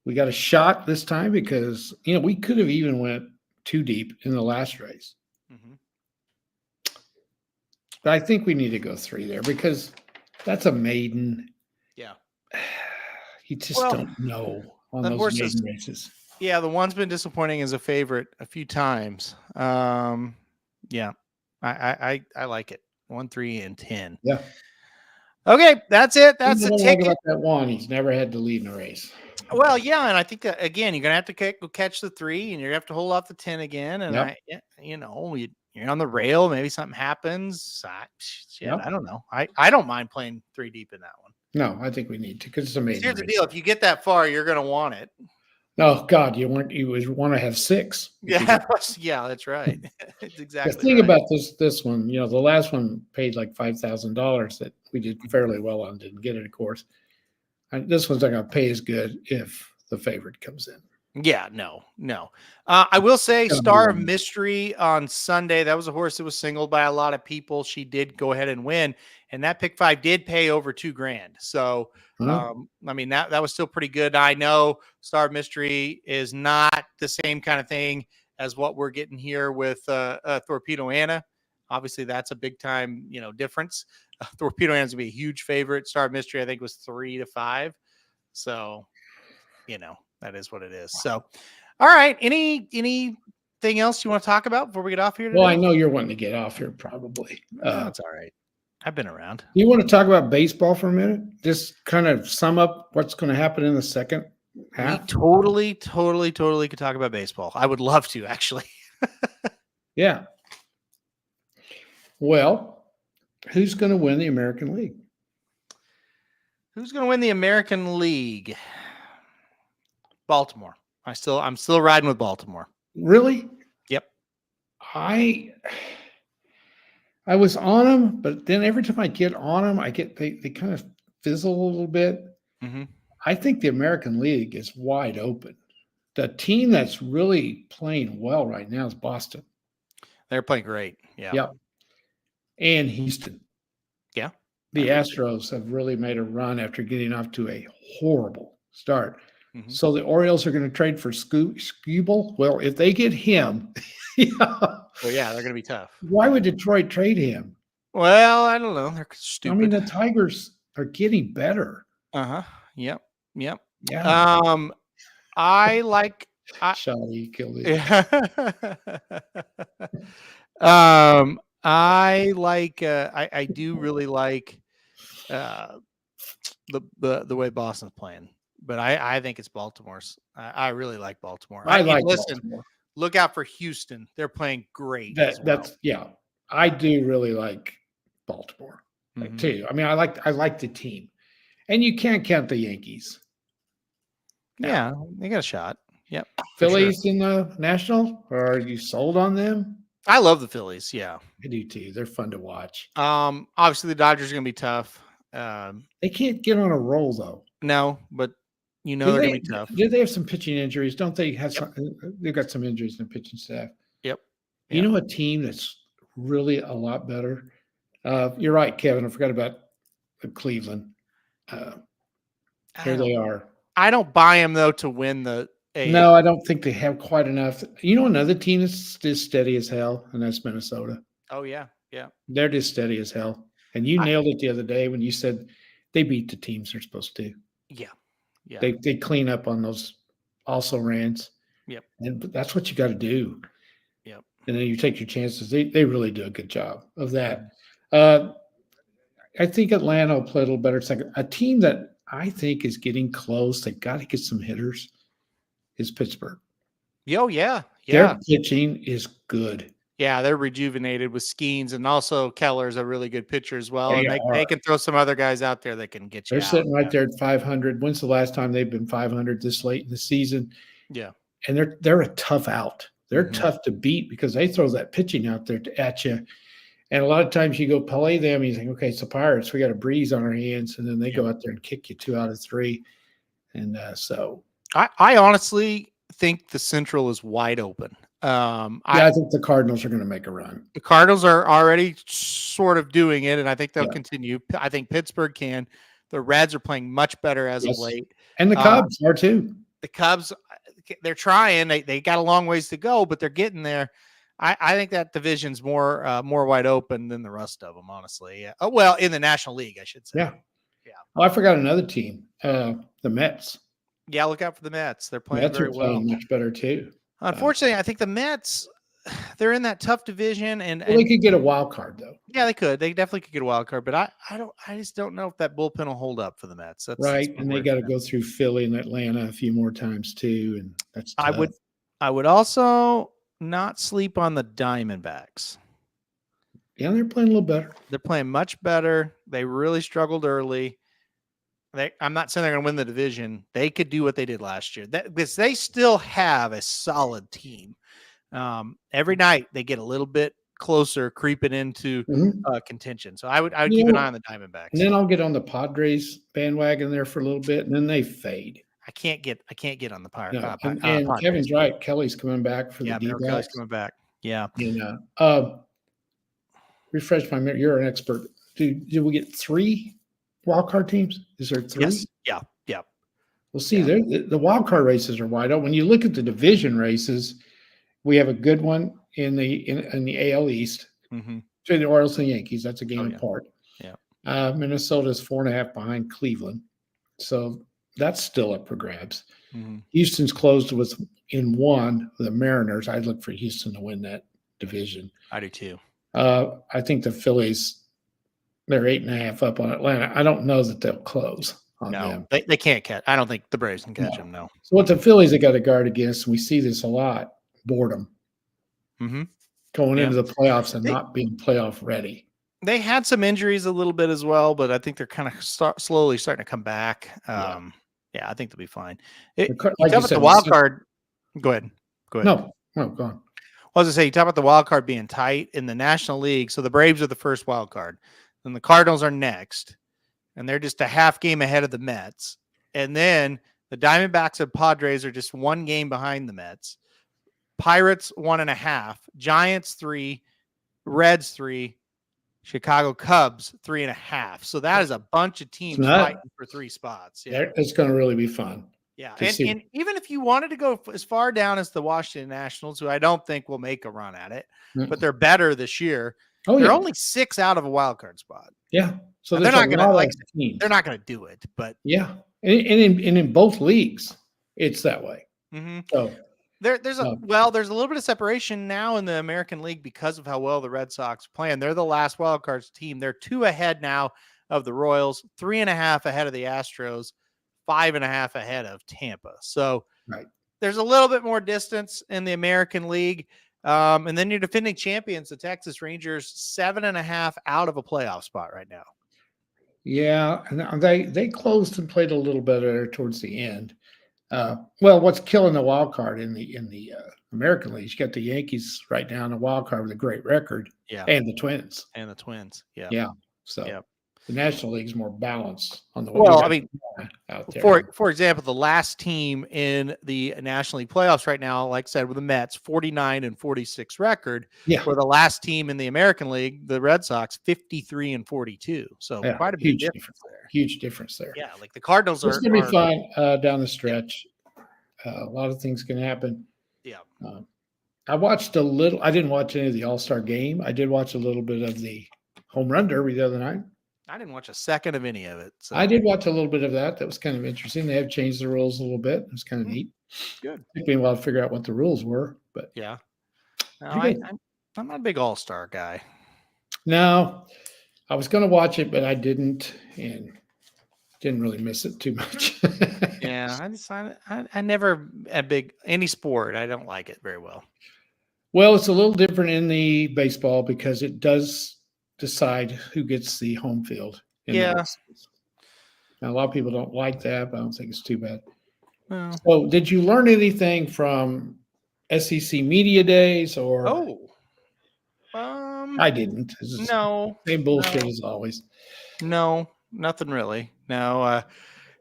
we got a shot this time because, you know, we could have even went too deep in the last race. Mm-hmm. But I think we need to go 3 there because that's a maiden. Yeah. You just don't know on those maiden races. Yeah, the one's been disappointing as a favorite a few times. Yeah, I like it. 1, 3, and 10. Yeah. Okay, that's it. That's the ticket. About that one, he's never had to lead in a race. Well, yeah, and I think that, again, you're gonna have to catch the 3, and you're gonna have to hold off the 10 again. And you know, you're on the rail. Maybe something happens. I don't know. I don't mind playing 3 deep in that one. No, I think we need to because it's amazing. Here's the deal: if you get that far, you're gonna want it. Oh God, you want to have 6. Yeah, yeah, that's right. It's exactly the thing about this one. You know, the last one paid like $5,000 that we did fairly well on. Didn't get it, of course. And this one's not going to pay as good if the favorite comes in. Yeah, no. I will say Star of Mystery on Sunday. That was a horse that was singled by a lot of people. She did go ahead and win, and that pick 5 did pay over $2,000. So, I mean, that was still pretty good. I know Star of Mystery is not the same kind of thing as what we're getting here with Torpedo Anna. Obviously, that's a big time, you know, difference. Torpedo Anna's gonna be a huge favorite. Star of Mystery, I think, was 3 to 5. So, you know, that is what it is. So, all right. Anything else you want to talk about before we get off here today? Well, I know you're wanting to get off here probably. That's all right. I've been around. You want to talk about baseball for a minute? Just kind of sum up what's going to happen in the second half? We totally could talk about baseball. I would love to, actually. Yeah. Well, who's going to win the American League? Who's going to win the American League? Baltimore. I'm still riding with Baltimore. Really? Yep. I was on them, but then every time I get on them, they kind of fizzle a little bit. Mm-hmm. I think the American League is wide open. The team that's really playing well right now is Boston. They're playing great. Yeah. Yep. And Houston. Yeah. The Astros have really made a run after getting off to a horrible start. Mm-hmm. So the Orioles are going to trade for Skubal. Well, if they get him, well, yeah, they're going to be tough. Why would Detroit trade him? Well, I don't know. They're stupid. I mean, the Tigers are getting better. Yep. Yeah. I like. Shoddy killed it. Yeah. I like. I do really like the way Boston's playing, but I think it's Baltimore's. I really like Baltimore. I like listen. Baltimore. Look out for Houston. They're playing great. As well. That's yeah. I do really like Baltimore too. I mean, I like the team, and you can't count the Yankees. Yeah, they got a shot. Yep. Phillies in the National, or are you sold on them? I love the Phillies. Yeah, I do too. They're fun to watch. Obviously the Dodgers are going to be tough. They can't get on a roll though. No, but they're going to be tough. Do they have some pitching injuries? Don't they have some? They've got some injuries in the pitching staff. Yep. You know a team that's really a lot better? You're right, Kevin. I forgot about Cleveland. Here they are. I don't buy them though to win the. No, I don't think they have quite enough. You know, another team that's just steady as hell, and that's Minnesota. Oh yeah, yeah. They're just steady as hell. And you nailed it the other day when you said they beat the teams they're supposed to. Yeah, yeah. They clean up on those also rans. Yep. And that's what you got to do. Yep. And then you take your chances. They really do a good job of that. I think Atlanta will play a little better second. A team that I think is getting close, they got to get some hitters, is Pittsburgh. Oh, yeah. Their pitching is good. Yeah, they're rejuvenated with Skeens, and also Keller's a really good pitcher as well. They and they can throw some other guys out there that can get you. They're sitting right there at 500. When's the last time they've been 500 this late in the season? Yeah. And they're a tough out. They're tough to beat because they throw that pitching out there at you. And a lot of times you go play them, you think, okay, it's the Pirates. We got a breeze on our hands. And then they go out there and kick you 2 out of 3. And so I honestly think the Central is wide open. I think the Cardinals are going to make a run. The Cardinals are already sort of doing it, and I think they'll continue. I think Pittsburgh can. The Reds are playing much better as of late. And the Cubs are too. The Cubs, they're trying. They got a long ways to go, but they're getting there. I think that division's more wide open than the rest of them, honestly. Yeah. Oh, well, in the National League, I should say. Yeah. Oh, I forgot another team, the Mets. Yeah, look out for the Mets. They're playing very well. Much better too. Unfortunately, I think the Mets, they're in that tough division, and they could get a wild card though. Yeah, they could. They definitely could get a wild card, but I just don't know if that bullpen will hold up for the Mets. That's and they got to go through Philly and Atlanta a few more times too, and that's tough. I would also not sleep on the Diamondbacks. Yeah, they're playing a little better. They're playing much better. They really struggled early. I'm not saying they're going to win the division. They could do what they did last year. Because they still have a solid team. Every night they get a little bit closer, creeping into contention. So I would keep an eye on the Diamondbacks. And then I'll get on the Padres bandwagon there for a little bit, and then they fade. I can't get on the Pirates. No, and Kevin's right. Kelly's coming back for the D-backs. Kelly's coming back. Yeah. And refresh my memory. You're an expert. Do we get 3 wild card teams? Is there 3? Yes. Yeah. Well, see, the wild card races are wide open. When you look at the division races, we have a good one in the AL East. Between the Orioles and the Yankees. That's a game apart. Yeah. Minnesota's 4.5 behind Cleveland, so that's still up for grabs. Houston's closed in 1 with the Mariners. I'd look for Houston to win that division. I do too. I think the Phillies, they're 8.5 up on Atlanta. I don't know that they'll close on them. They can't catch. I don't think the Braves can catch them. No. So what the Phillies have got to guard against, and we see this a lot, boredom. Going into the playoffs and not being playoff ready. They had some injuries a little bit as well, but I think they're kind of slowly starting to come back. I think they'll be fine. Talk about the wild card. Go ahead. No, go on. Well, I was going to say, you talk about the wild card being tight in the National League. So the Braves are the first wild card. Then the Cardinals are next. And they're just a half game ahead of the Mets. And then the Diamondbacks and Padres are just 1 game behind the Mets. Pirates 1.5. Giants 3. Reds 3. Chicago Cubs 3.5. So that is a bunch of teams fighting for 3 spots. Yeah, it's going to really be fun. Yeah, and even if you wanted to go as far down as the Washington Nationals, who I don't think will make a run at it, but they're better this year. They're only 6 out of a wild card spot. Yeah, so they're not going to they're not going to do it. But and in both leagues, it's that way. Mm-hmm. So there's a little bit of separation now in the American League because of how well the Red Sox are playing. They're the last wild cards team. They're 2 ahead now of the Royals, 3.5 ahead of the Astros, 5.5 ahead of Tampa. So there's a little bit more distance in the American League. And then your defending champions, the Texas Rangers, 7.5 out of a playoff spot right now. Yeah, and they closed and played a little better towards the end. Well, what's killing the wild card in the American League? You got the Yankees right now in the wild card with a great record, and the Twins, yeah. So the National League is more balanced on the. Well, I mean, out there. For example, the last team in the National League playoffs right now, like I said, with the Mets, 49-46 record. For the last team in the American League, the Red Sox, 53-42. So quite a big difference there. Huge difference there. Yeah, like the Cardinals It's going to be fun down the stretch. A lot of things can happen. Yeah. I watched a little. I didn't watch any of the All-Star game. I did watch a little bit of the home run derby the other night. I didn't watch a second of any of it. So. I did watch a little bit of that. That was kind of interesting. They have changed the rules a little bit. It was kind of neat. Good. It took me a while to figure out what the rules were, but yeah. No, I'm not a big All-Star guy. No, I was going to watch it, but I didn't, and didn't really miss it too much. Yeah, I never a big any sport. I don't like it very well. Well, it's a little different in the baseball because it does decide who gets the home field. Now, a lot of people don't like that, but I don't think it's too bad. Well, so, did you learn anything from SEC Media Days or? I didn't. No. Same bullshit as always. No, nothing really. No.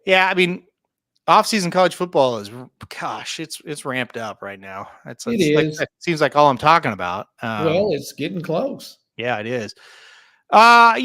Yeah, I mean, off-season college football is, gosh, it's ramped up right now. It seems like all I'm talking about. Well, it's getting close. Yeah, it is. I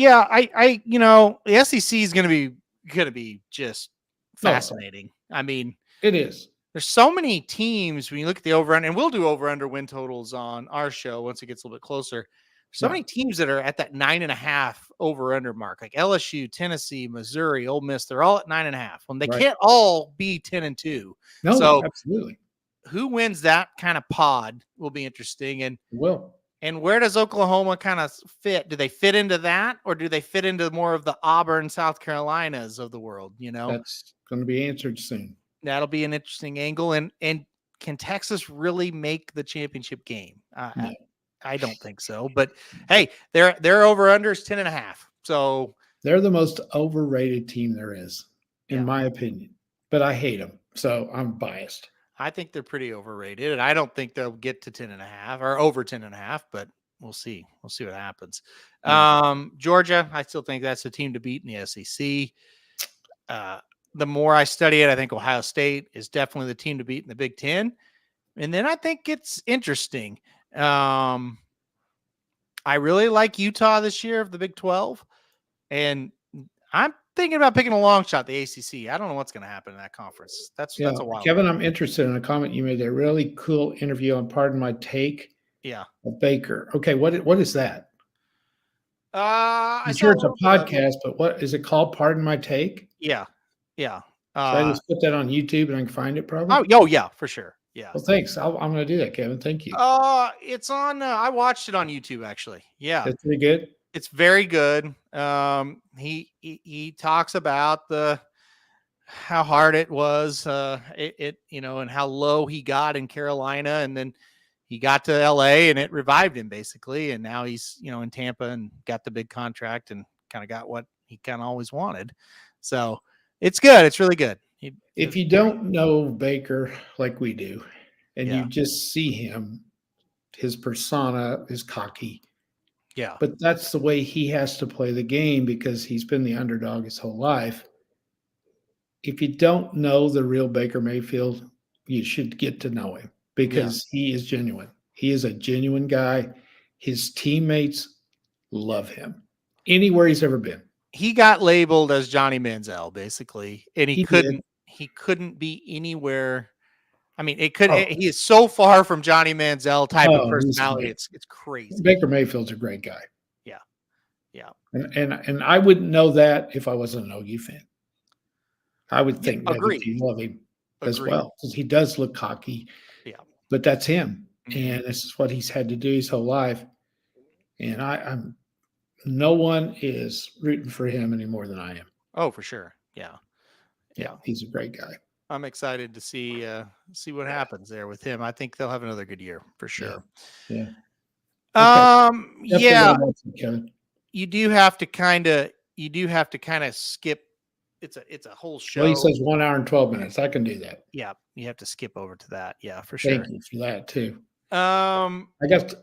the SEC is going to be just fascinating. I mean, it is. There's so many teams when you look at the over-under, and we'll do over-under win totals on our show once it gets a little bit closer. So many teams that are at that 9.5 over-under mark, like LSU, Tennessee, Missouri, Ole Miss. They're all at 9.5. When they can't all be 10-2. No, so absolutely. Who wins that kind of pod will be interesting. And will. And where does Oklahoma kind of fit? Do they fit into that, or do they fit into more of the Auburn, South Carolinas of the world? That's going to be answered soon. That'll be an interesting angle. And can Texas really make the championship game? No. I don't think so. But hey, their over under is 10.5. So they're the most overrated team there is, in my opinion. But I hate them, so I'm biased. I think they're pretty overrated, and I don't think they'll get to 10.5 or over 10.5, but we'll see. We'll see what happens. Georgia, I still think that's the team to beat in the SEC. The more I study it, I think Ohio State is definitely the team to beat in the Big Ten. And then I think it's interesting. I really like Utah this year of the Big 12, and I'm thinking about picking a long shot, the ACC. I don't know what's going to happen in that conference. That's a while. Kevin, I'm interested in a comment you made. A really cool interview on Pardon My Take. Yeah. Of Baker. Okay, what is that? I'm sure it's a podcast, but what is it called? Pardon My Take? Yeah. Yeah. So I just put that on YouTube and I can find it probably? Oh yeah, for sure. Yeah. Well, thanks. I'm going to do that, Kevin. Thank you. It's on, I watched it on YouTube actually. Yeah. That's pretty good. It's very good. He talks about how hard it was, and how low he got in Carolina, and then he got to LA and it revived him basically. And now he's, in Tampa and got the big contract and kind of got what he kind of always wanted. So it's good. It's really good. If you don't know Baker like we do, and you just see him, his persona is cocky. Yeah. But that's the way he has to play the game because he's been the underdog his whole life. If you don't know the real Baker Mayfield, you should get to know him because he is genuine. He is a genuine guy. His teammates love him anywhere he's ever been. He got labeled as Johnny Manziel basically, and he couldn't be anywhere. I mean, he is so far from Johnny Manziel type of personality. It's crazy. Baker Mayfield's a great guy. Yeah. Yeah. And I wouldn't know that if I wasn't an OU fan. I would think agree. Love him. as Agreed. well, because he does look cocky. Yeah. But that's him. Mhm. And this is what he's had to do his whole life. And I'm no one is rooting for him any more than I am. Oh, for sure. Yeah. Yeah, he's a great guy. I'm excited to see what happens there with him. I think they'll have another good year for sure. Yeah. Yeah. Kevin. You do have to kind of skip. It's a whole show. Well, he says 1 hour and 12 minutes. I can do that. Yeah, you have to skip over to that. Yeah, for sure. Thank you for that too. I got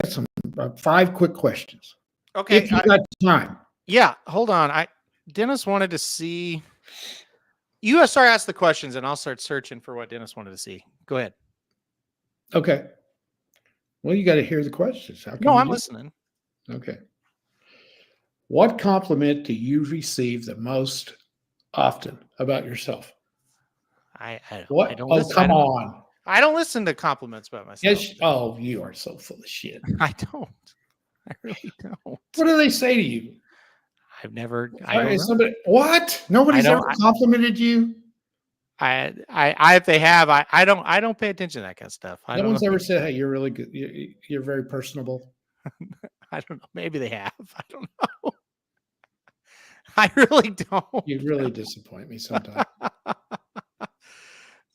some 5 quick questions. Okay. If you got time. Yeah, hold on. Dennis wanted to see. You start asking the questions, and I'll start searching for what Dennis wanted to see. Go ahead. Okay. Well, you got to hear the questions. No, I'm listening. Okay. What compliment do you receive the most often about yourself? I What? don't Oh, listen. come on. I don't listen to compliments about myself. Yes. Oh, you are so full of shit. I don't. I really don't. What do they say to you? I've never. What? Nobody's ever complimented you? If they have, I don't pay attention to that kind of stuff. No one's ever said, "Hey, you're really good. You're very personable." I don't know. Maybe they have. I don't know. I really don't. You really disappoint me sometimes.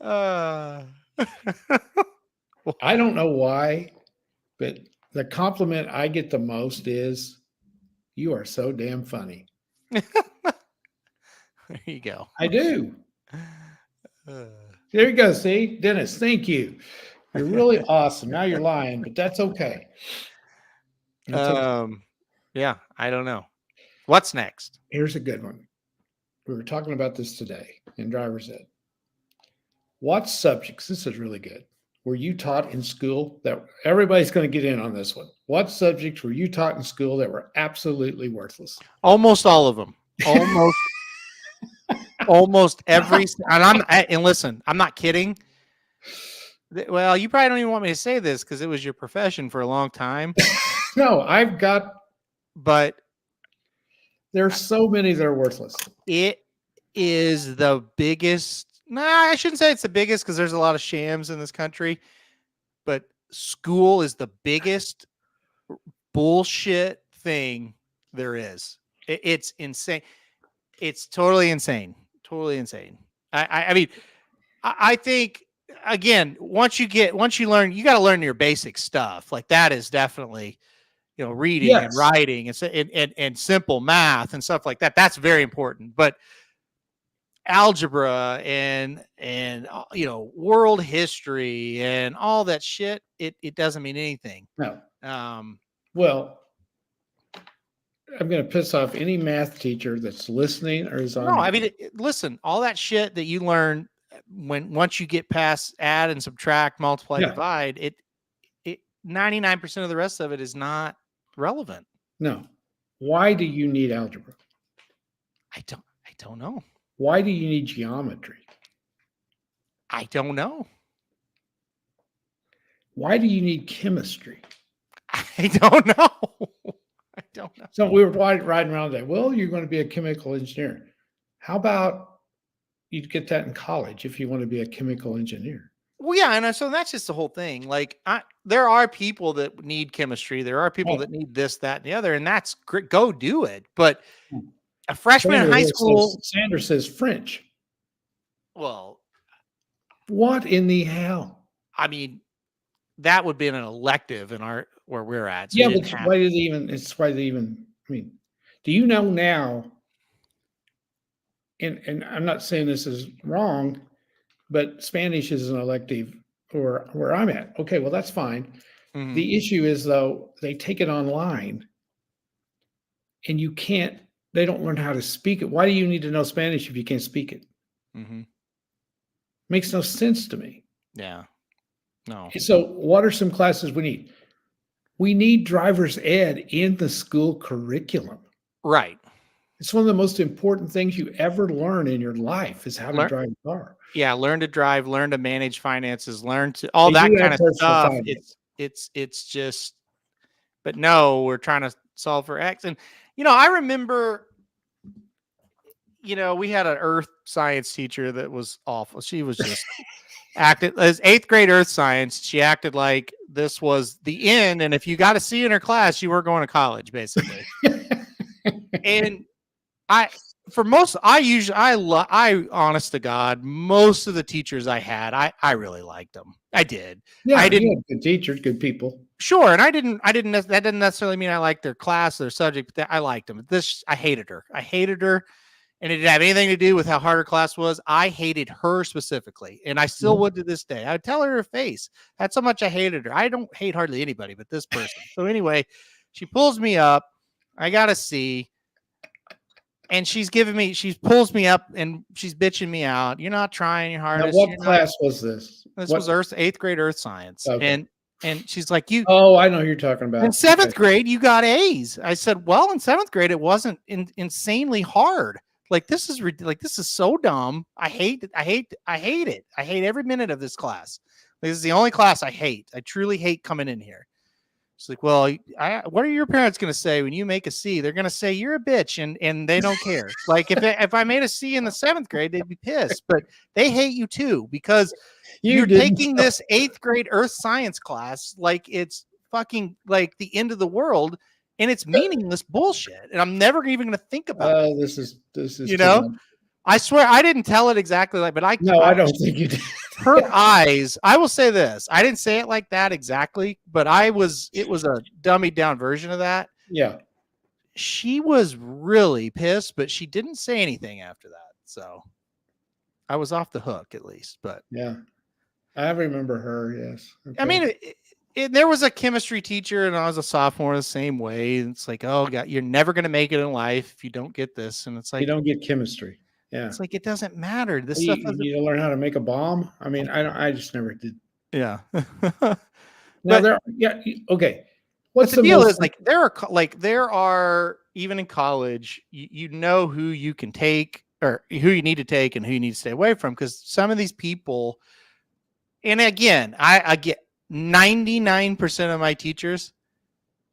I don't know why, but the compliment I get the most is, "You are so damn funny." There you go. I do. There you go. See, Dennis, thank you. You're really awesome. Now you're lying, but that's okay. Yeah, I don't know. What's next? Here's a good one. We were talking about this today in driver's ed. What subjects, this is really good, were you taught in school that everybody's going to get in on this one? What subjects were you taught in school that were absolutely worthless? Almost all of them. Almost every. And listen, I'm not kidding. Well, you probably don't even want me to say this because it was your profession for a long time. No, but there's so many that are worthless. It is the biggest. Nah, I shouldn't say it's the biggest because there's a lot of shams in this country, but school is the biggest bullshit thing there is. It's insane. It's totally insane. Totally insane. I mean, I think again, once you learn, you got to learn your basic stuff. Like that is definitely, reading and writing and simple math and stuff like that. That's very important. But algebra and world history and all that shit, it doesn't mean anything. No. Well, I'm going to piss off any math teacher that's listening or is on. No, I mean, listen, all that shit that you learn once you get past add and subtract, multiply, divide, it 99% of the rest of it is not relevant. No. Why do you need algebra? I don't know. Why do you need geometry? I don't know. Why do you need chemistry? I don't know. I don't know. So we were riding around today. Well, you're going to be a chemical engineer. How about you get that in college if you want to be a chemical engineer? Well, yeah, and so that's just the whole thing. Like, there are people that need chemistry. There are people that need this, that, and the other, and that's great. Go do it. But a freshman in high school, Sanders says French. Well, what in the hell? I mean, that would be an elective in where we're at. So yeah, but why do they even? It's why they even. I mean, do you know now? And I'm not saying this is wrong, but Spanish is an elective, or where I'm at. Okay, well that's fine. Mm-hmm. The issue is though they take it online, and you can't. They don't learn how to speak it. Why do you need to know Spanish if you can't speak it? Mm-hmm. Makes no sense to me. Yeah. No. So what are some classes we need? We need driver's ed in the school curriculum. Right. It's one of the most important things you ever learn in your life is how to drive a car. Yeah. Learn to drive, learn to manage finances, learn to all that kind of stuff. It's just, but no, we're trying to solve for X. And, I remember, we had an earth science teacher that was awful. She was just acted as 8th grade earth science. She acted like this was the end. And if you got a C in her class, you weren't going to college, basically. And I honest to God, most of the teachers I had, I really liked them. I did. Yeah, I didn't. Good teachers, good people. Sure, and I didn't. That didn't necessarily mean I liked their class, their subject. But I liked them. I hated her. And it didn't have anything to do with how hard her class was. I hated her specifically, and I still would to this day. I would tell her face. That's how much I hated her. I don't hate hardly anybody but this person. So anyway, she pulls me up. I got a C. And she pulls me up and she's bitching me out. You're not trying your hardest. Now, what class was this? This was 8th grade earth science. Okay. And she's like, oh, I know who you're talking about. In 7th grade, you got A's. I said, well, in 7th grade, it wasn't insanely hard. Like, this is so dumb. I hate it. I hate it. I hate every minute of this class. This is the only class I hate. I truly hate coming in here. She's like, well, what are your parents going to say when you make a C? They're going to say you're a bitch, and they don't care. Like if I made a C in the 7th grade, they'd be pissed. But they hate you too because you're taking this 8th grade earth science class like it's fucking like the end of the world, and it's meaningless bullshit. And I'm never even going to think about it. This is I swear I didn't tell it exactly like, but I don't think you did. Her eyes, I will say this. I didn't say it like that exactly, but it was a dummied down version of that. Yeah. She was really pissed, but she didn't say anything after that. So I was off the hook at least, but yeah, I remember her. Yes. Okay. I mean, there was a chemistry teacher and I was a sophomore the same way. It's like, oh God, you're never going to make it in life if you don't get this. And it's like, you don't get chemistry. Yeah. It's like, it doesn't matter. This stuff you learn how to make a bomb. I mean, I just never did. Yeah. Okay. What's the deal is like, there are even in college, you know who you can take or who you need to take and who you need to stay away from. Cause some of these people, and again, I get 99% of my teachers,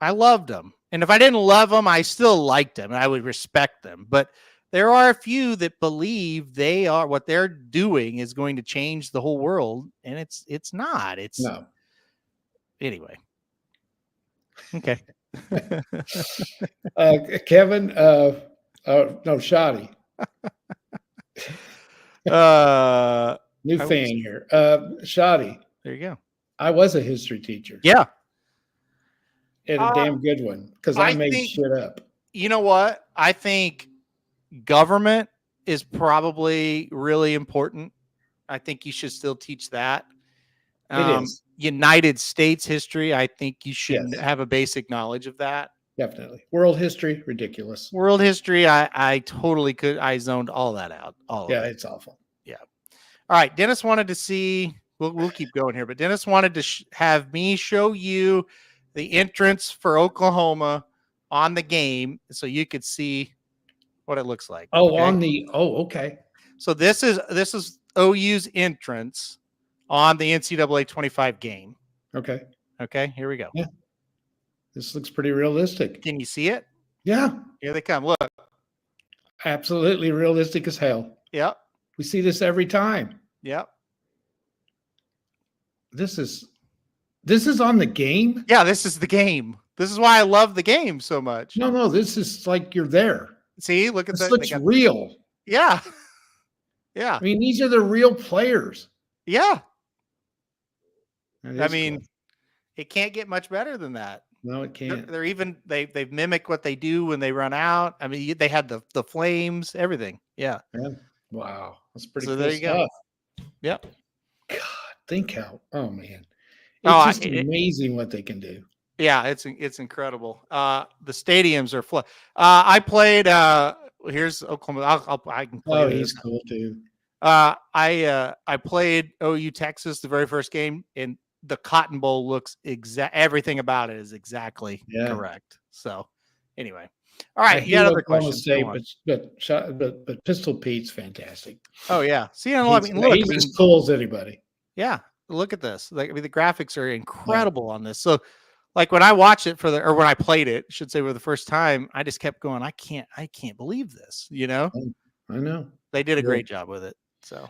I loved them. And if I didn't love them, I still liked them and I would respect them. But there are a few that believe what they're doing is going to change the whole world, and it's not. It's no. Anyway. Okay. Kevin, no, Shoddy. New fan here. Shoddy. There you go. I was a history teacher. Yeah. And a damn good one because I made shit up. You know what? I think government is probably really important. I think you should still teach that. It is. United States history, I think you should have a basic knowledge of that. Definitely. World history, ridiculous. World history, I totally could. I zoned all that out. It's awful. Yeah. All right. Dennis wanted to see, we'll keep going here, but Dennis wanted to have me show you the entrance for Oklahoma on the game so you could see what it looks like. Okay. So this is OU's entrance on the NCAA 25 game. Okay. Here we go. Yeah. This looks pretty realistic. Can you see it? Yeah. Here they come. Look. Absolutely realistic as hell. Yep. We see this every time. Yep. This is on the game? Yeah, this is the game. This is why I love the game so much. No, this is like you're there. See, look at this. Looks real. Yeah. Yeah. I mean, these are the real players. Yeah. I mean, cool. It can't get much better than that. No, it can't. They're even they've mimicked what they do when they run out. I mean, they had the flames, everything. Yeah. Wow, that's pretty. So cool there you stuff. Go. Yep. God, think how. Oh man, it's just amazing what they can do. Yeah, it's incredible. The stadiums are full. I played. Here's Oklahoma. I can play. Oh, he's cool too. I played OU Texas the very first game, and the Cotton Bowl looks everything about it is exactly correct. So anyway, all right. You got other questions? But Pistol Pete's fantastic. Oh yeah. See, he's as cool as anybody. Yeah. Look at this. Like, I mean, the graphics are incredible on this. So, like when I watched it when I played it, I should say for the first time, I just kept going. I can't believe this. You know. I know. They did a Yeah. great job with it. So,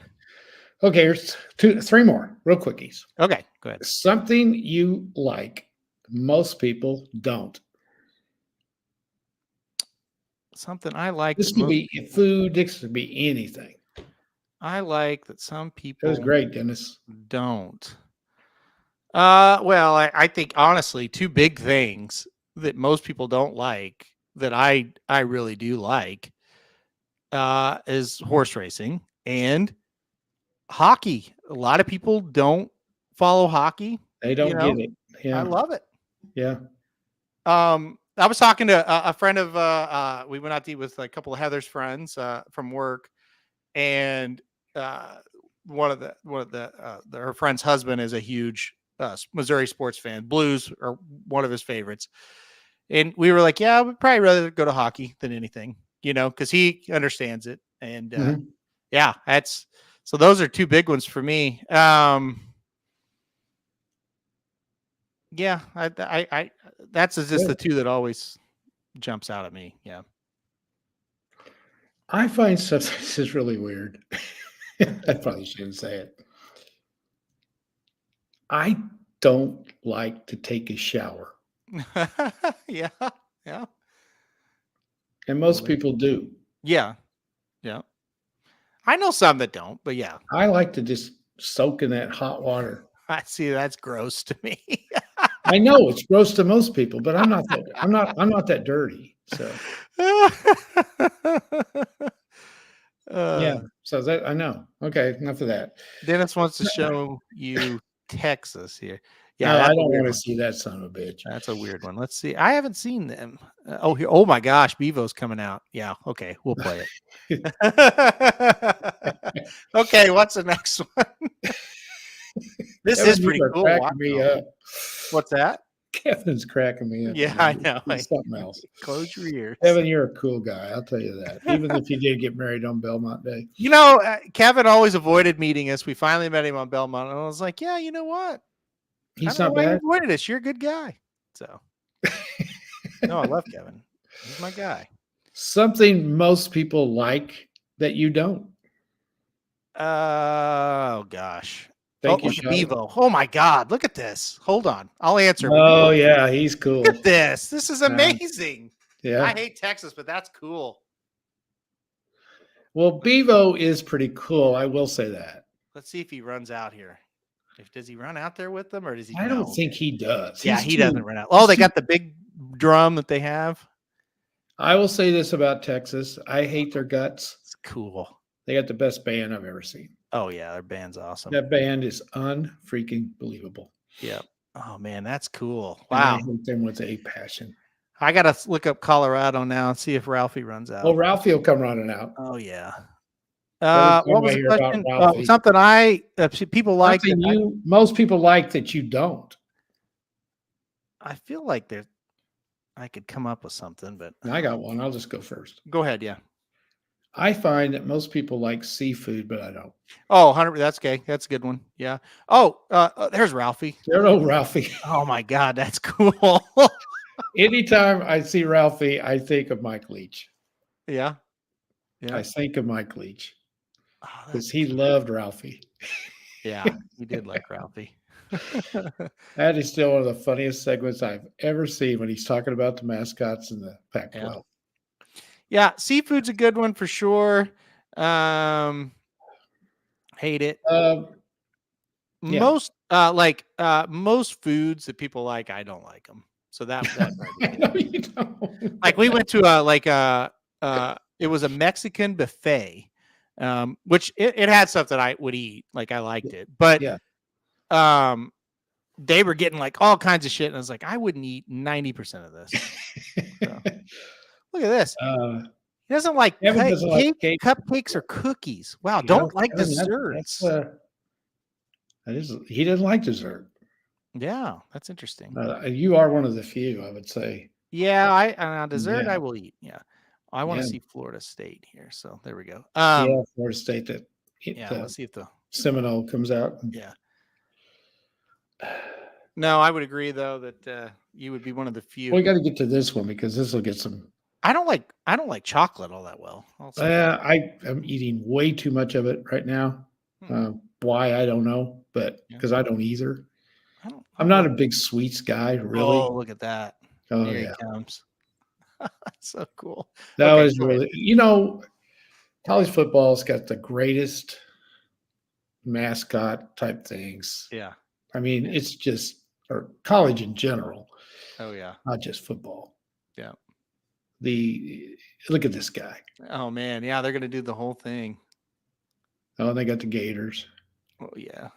Okay, here's three more real quickies. okay, go ahead. Something you like, most people don't. Something I like. This that could most be people- food. This could be anything. I like that some That people was great, Dennis. don't. Well, I think honestly, two big things that most people don't like that I really do like is horse racing and hockey. A lot of people don't follow hockey. They don't get it. Yeah. I love it. Yeah. I was talking to a friend of we went out to eat with a couple of Heather's friends from work, and one of her friend's husband is a huge Missouri sports fan. Blues are one of his favorites, and we were like, yeah, we'd probably rather go to hockey than anything, because he understands it, and yeah, so those are two big ones for me. Yeah, I that's just the two that always jumps out at me. Yeah. I find something this is really weird. I probably shouldn't say it. I don't like to take a shower. Yeah. Yeah. And most people do. Yeah. Yeah. I know some that don't, but yeah. I like to just soak in that hot water. I see that's gross to me. I know it's gross to most people, but I'm not that dirty. So yeah. So that I know. Okay, enough of that. Dennis wants to show you Texas here. Yeah, No, I don't want to see that son of a bitch. That's a weird one. Let's see. I haven't seen them. Here. Oh my gosh, Bevo's coming out. Yeah. Okay, we'll play it. Okay, what's the next one? This Kevin, is pretty cool. Cracking me up. What's that? Kevin's cracking me up. Yeah, I know. Something else. Close your ears. Kevin, you're a cool guy. I'll tell you that. Even if you did get married on Belmont Day. Kevin always avoided meeting us. We finally met him on Belmont, and I was like, yeah, you know what? He's not bad. You avoided us. You're a good guy. So, no, I love Kevin. He's my guy. Something most people like that you don't. Oh gosh. Thank you, look at Bevo. Oh my God. Look at this. Hold on. I'll answer. Oh yeah, he's cool. Look at this. This is amazing. Yeah. I hate Texas, but that's cool. Well, Bevo is pretty cool. I will say that. Let's see if he runs out here. Does he run out there with them, or does he? I don't think he does. Yeah, he doesn't run out. Oh, they got the big drum that they have. I will say this about Texas. I hate their guts. It's cool. They got the best band I've ever seen. Oh yeah, their band's awesome. That band is unfreaking believable. Yeah. Oh man, that's cool. Wow. And I hate them with a passion. I gotta look up Colorado now and see if Ralphie runs out. Well, Ralphie will come running out. Oh yeah. What was the question? Something people like. Most people like that you don't. I feel like I could come up with something, but I got one. I'll just go first. Go ahead. Yeah. I find that most people like seafood, but I don't. Oh, 100. That's okay. That's a good one. Yeah. Oh, there's Ralphie. There's old Ralphie. Oh my God, that's cool. Anytime I see Ralphie, I think of Mike Leach. Yeah. Yeah. I think of Mike Leach because he loved Ralphie. Yeah, he did like Ralphie. That is still one of the funniest segments I've ever seen when he's talking about the mascots in the Pac-12. Yeah, seafood's a good one for sure. Hate it. Most most foods that people like, I don't like them. So that no, you don't. Like we went to it was a Mexican buffet, which it had stuff that I would eat. Like I liked it, but they were getting like all kinds of shit, and I was like, I wouldn't eat 90% of this. So. Look at this. He doesn't like cake, cupcakes, or cookies. Wow, don't like desserts. He doesn't like dessert. Yeah, that's interesting. You are one of the few, I would say. Yeah, dessert I will eat. Yeah, I want to see Florida State here. So there we go. Florida State. Let's see if the Seminole comes out. Yeah. No, I would agree though that you would be one of the few. We got to get to this one because this will get some I don't like chocolate all that well. I'm eating way too much of it right now. Why, I don't know, but because I don't either. I'm not a big sweets guy, really. Oh, look at that. Oh, Here yeah. he comes. So cool. That was really, college football's got the greatest mascot type things. Yeah. I mean, it's just, or college in general. Oh, yeah. Not just football. Yeah. Look at this guy. Oh, man. Yeah, they're going to do the whole thing. Oh, they got the Gators. Oh, yeah.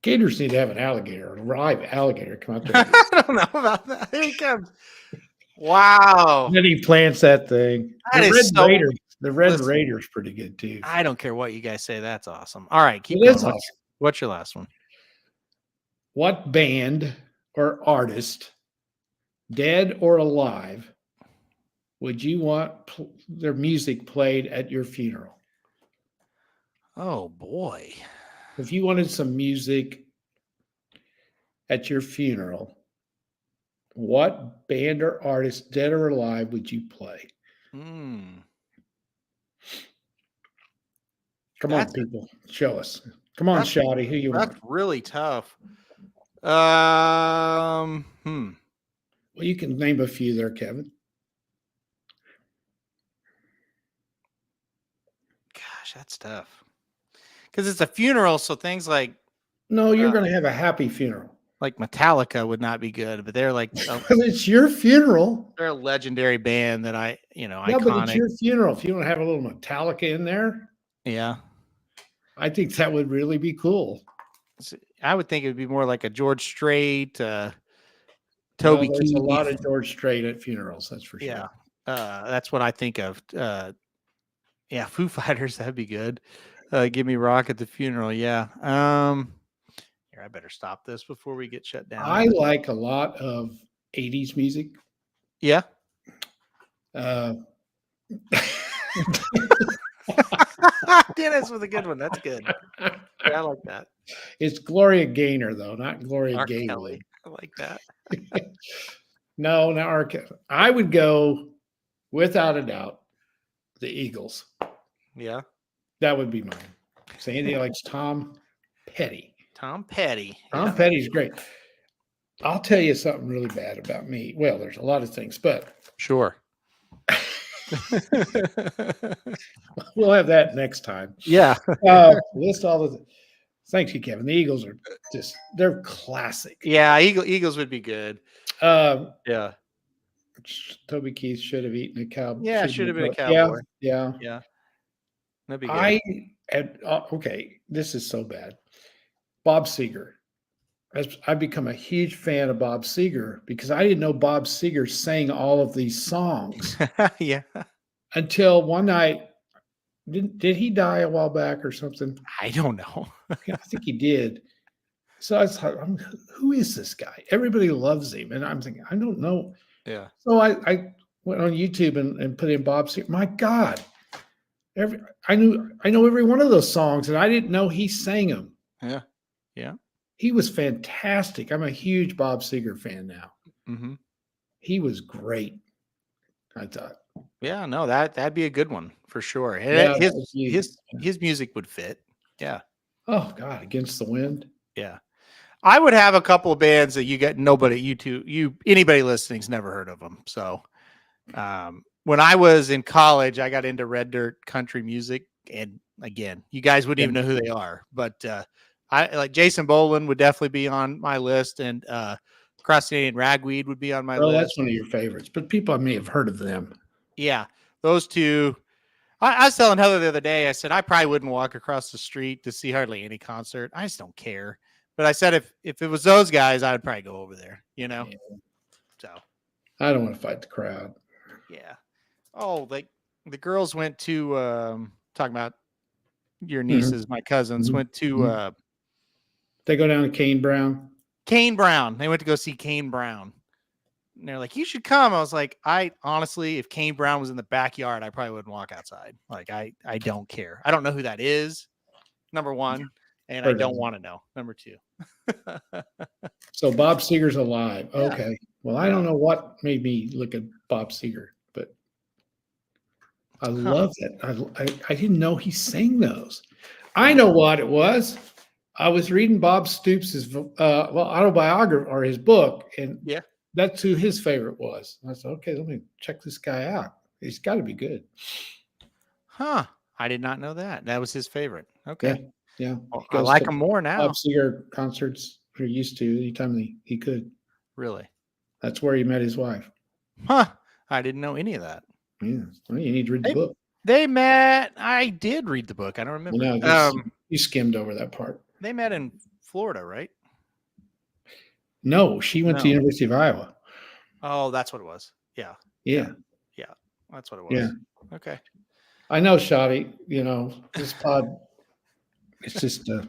Gators need to have an alligator, a live alligator come out there. I don't know about that. Here he comes. Wow. And then he plants that thing. The Red Raiders pretty good too. I don't care what you guys say. That's awesome. All right, keep going. Awesome. What's your last one? What band or artist, dead or alive, would you want their music played at your funeral? Oh, boy. If you wanted some music at your funeral, what band or artist, dead or alive, would you play? Come on, people. Show us. Come on, Shotty. Who you want? That's really tough. Well, you can name a few there, Kevin. Gosh, that's tough. Because it's a funeral, so things like... No, you're going to have a happy funeral. Like Metallica would not be good, but they're like... it's your funeral. They're a legendary band that iconic. But it's your funeral. If you want to have a little Metallica in there... Yeah. I think that would really be cool. I would think it would be more like a George Strait, Toby Keith. There's a lot of George Strait at funerals, that's for sure. Yeah. That's what I think of. Yeah, Foo Fighters, that'd be good. Give me rock at the funeral. Yeah. Here, I better stop this before we get shut down. I like a lot of 80s music. Yeah. Dennis with a good one. That's good. Yeah, I like that. It's Gloria Gaynor, though, not Gloria Gaynor. Kelly. I like that. No, I would go, without a doubt, the Eagles. Yeah. That would be mine. Sandy likes Tom Petty. Tom Petty. Tom Petty's great. I'll tell you something really bad about me. Well, there's a lot of things, but... Sure. We'll have that next time. Yeah. List all the... Thank you, Kevin. The Eagles are they're classic. Yeah, Eagles would be good. Yeah. Toby Keith should have eaten a cowboy. Yeah, should have been a cowboy. Yeah. That'd be good. Okay, this is so bad. Bob Seger. I've become a huge fan of Bob Seger because I didn't know Bob Seger sang all of these songs. Yeah. Until one night, did he die a while back or something? I don't know. I think he did. So I thought, who is this guy? Everybody loves him. And I'm thinking, I don't know. Yeah. So I went on YouTube and put in Bob Seger. My God. I know every one of those songs, and I didn't know he sang them. Yeah. Yeah. He was fantastic. I'm a huge Bob Seger fan now. Mm-hmm. He was great, I thought. Yeah, no, that'd be a good one for sure. Yeah, his music would fit. Yeah. Oh God, Against the Wind. Yeah. I would have a couple of bands that anybody listening's never heard of them. So when I was in college, I got into Red Dirt country music. And again, you guys wouldn't even know who they are, but I like Jason Boland would definitely be on my list, and Cross-Canadian Ragweed would be on my list. That's one of your favorites, but people may have heard of them. Yeah, those two. I was telling Heather the other day, I said, I probably wouldn't walk across the street to see hardly any concert. I just don't care. But I said, if it was those guys, I would probably go over there, Yeah. So I don't want to fight the crowd. Yeah. Oh, like the girls went to, talking about your nieces, my cousins went to, they go down to Kane Brown. They went to go see Kane Brown. And they're like, you should come. I was like, honestly, if Kane Brown was in the backyard, I probably wouldn't walk outside. Like, I don't care. I don't know who that is, number one. And I don't want to know, number two. So Bob Seger's alive. Yeah. Okay. Well, I don't know what made me look at Bob Seger, but I love it. I didn't know he sang those. I know what it was. I was reading Bob Stoops' autobiography or his book, and Yeah. that's who his favorite was. And I said, okay, let me check this guy out. He's got to be good. Huh. I did not know that. That was his favorite. Okay. Yeah. Well, I like him more now. Bob Seger concerts, or used to, anytime he could. Really? That's where he met his wife. Huh. I didn't know any of that. Yeah. Well, you need to read the book. They met. I did read the book. I don't remember. No, you skimmed over that part. They met in Florida, right? No, she went to the University of Iowa. Oh, that's what it was. Yeah. Yeah. That's what it was. Yeah. Okay. I know, Shotty. This pod, it's just a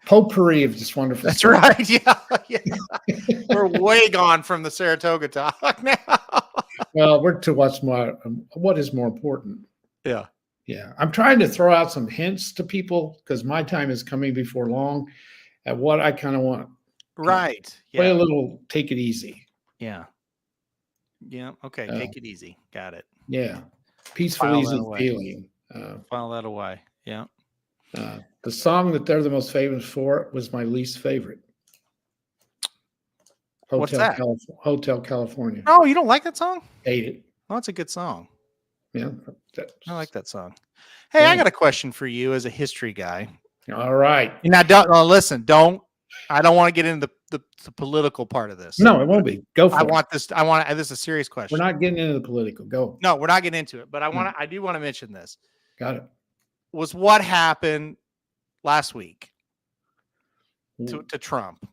potpourri of just wonderful That's stuff. right. Yeah. We're way gone from the Saratoga talk now. Well, we're to what is more important. Yeah. Yeah. I'm trying to throw out some hints to people because my time is coming before long at what I kind of want. Right. Play a little, take it easy. Yeah. Yeah. Okay. Take it easy. Got it. Yeah. Peaceful, easy feeling. File that away. Yeah. The song that they're the most famous for was my least favorite. What's that? Hotel California. Oh, you don't like that song? Hate it. Well, it's a good song. Yeah. I like that song. Hey, I got a question for you as a history guy. All right. Now, listen, I don't want to get into the political part of this. No, it won't be. Go for it. This is a serious question. We're not getting into the political. Go. No, we're not getting into it, but I do want to mention this. Got it. Was what happened last week to Trump.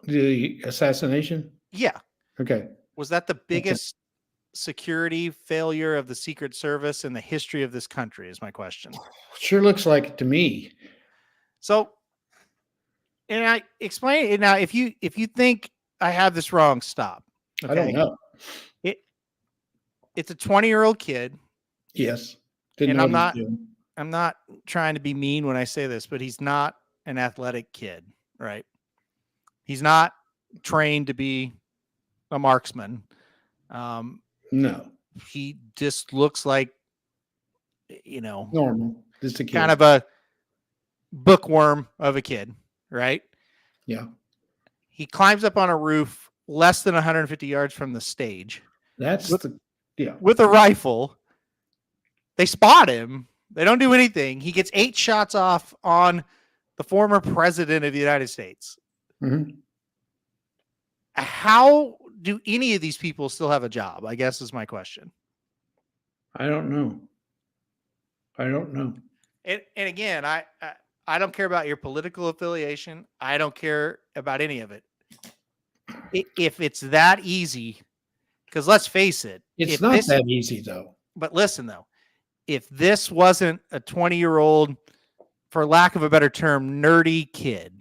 The assassination? Yeah. Okay. Was that the biggest security failure of the Secret Service in the history of this country is my question. Sure looks like it to me. So, and I explain it now. If you think I have this wrong, stop. Okay? I don't know. It's a 20-year-old kid. Yes. And I'm not trying to be mean when I say this, but he's not an athletic kid, right? He's not trained to be a marksman. No. He just looks like, normal. Just a kid. Kind of a bookworm of a kid, right? Yeah. He climbs up on a roof less than 150 yards from the stage. With a rifle. They spot him. They don't do anything. He gets 8 shots off on the former president of the United States. Mm-hmm. How do any of these people still have a job? I guess is my question. I don't know. And again, I don't care about your political affiliation. I don't care about any of it. If it's that easy, because let's face it. It's not that easy, though. But listen, though. If this wasn't a 20-year-old, for lack of a better term, nerdy kid,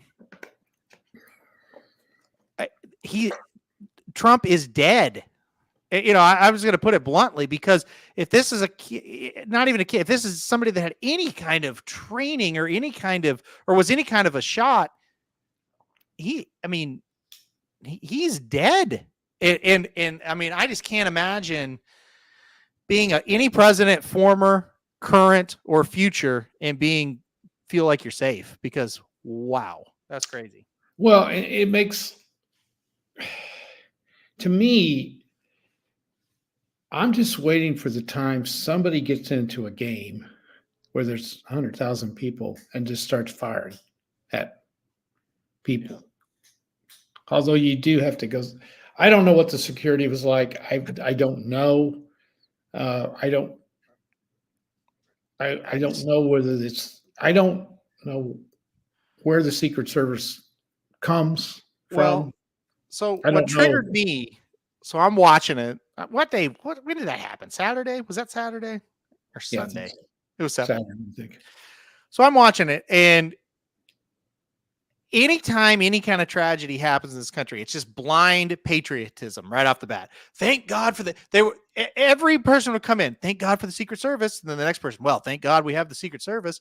Trump is dead. I was going to put it bluntly, because if this is not even a kid, if this is somebody that had any kind of training or was any kind of a shot, he's dead. And I mean, I just can't imagine being any president, former, current, or future, and feel like you're safe, because wow, that's crazy. Well, it makes, to me, I'm just waiting for the time somebody gets into a game where there's 100,000 people and just starts firing at people. Yeah. Although you do have to go. I don't know what the security was like. I don't know. I don't know whether it's. I don't know where the Secret Service comes from. Well, so what triggered me? So I'm watching it. When did that happen? Saturday? Was that Saturday or Sunday? Yeah, it was Saturday. I think. So I'm watching it, and anytime any kind of tragedy happens in this country, it's just blind patriotism right off the bat. Thank God for every person would come in. Thank God for the Secret Service. And then the next person, well, thank God we have the Secret Service.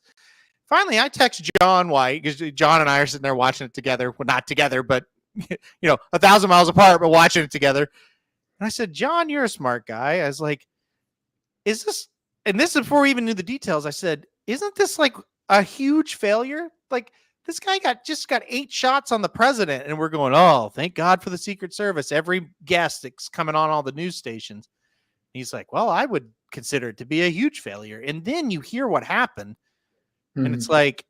Finally, I text John White, because John and I are sitting there watching it together. Well, not together, but 1,000 miles apart, but watching it together. And I said, John, you're a smart guy. I was like, is this, and this is before we even knew the details. I said, isn't this like a huge failure? Like, this guy just got 8 shots on the president, and we're going, oh, thank God for the Secret Service. Every guest that's coming on all the news stations. He's like, well, I would consider it to be a huge failure. And then you hear what happened. And it's like,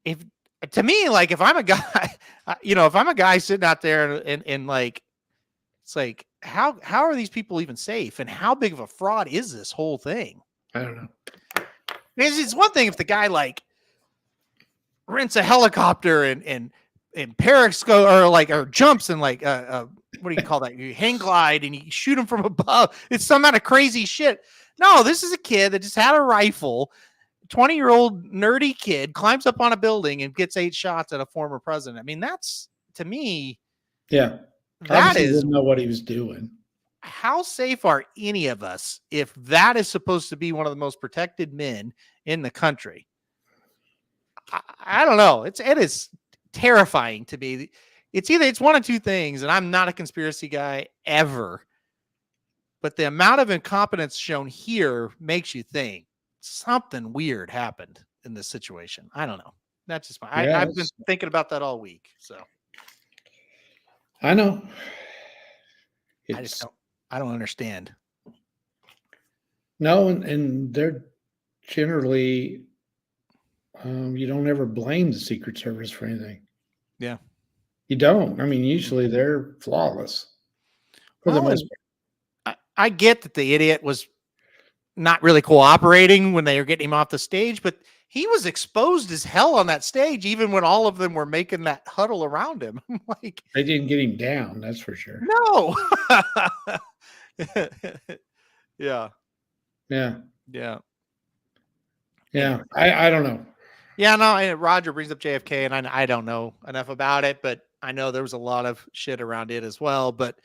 if I'm a guy, if I'm a guy sitting out there and like, it's like, how are these people even safe? And how big of a fraud is this whole thing? I don't know. Because it's one thing if the guy like rents a helicopter and periscope or jumps and like what do you call that? You hang glide and you shoot him from above. It's some kind of crazy shit. No, this is a kid that just had a rifle. 20-year-old nerdy kid climbs up on a building and gets 8 shots at a former president. I mean, that's, to me, yeah, that is, didn't know what he was doing. How safe are any of us if that is supposed to be one of the most protected men in the country? I don't know. It is terrifying to me. It's one of two things, and I'm not a conspiracy guy ever, but the amount of incompetence shown here makes you think something weird happened in this situation. I don't know. That's just I've been thinking about that all week. So I know. I don't understand. No, and they're generally you don't ever blame the Secret Service for anything. Yeah. You don't. I mean, usually they're flawless for the most part. I get that the idiot was not really cooperating when they were getting him off the stage, but he was exposed as hell on that stage, even when all of them were making that huddle around him. Like, they didn't get him down, that's for sure. No. Yeah. I don't know. Yeah, no. Roger brings up JFK, and I don't know enough about it, but I know there was a lot of shit around it as well. But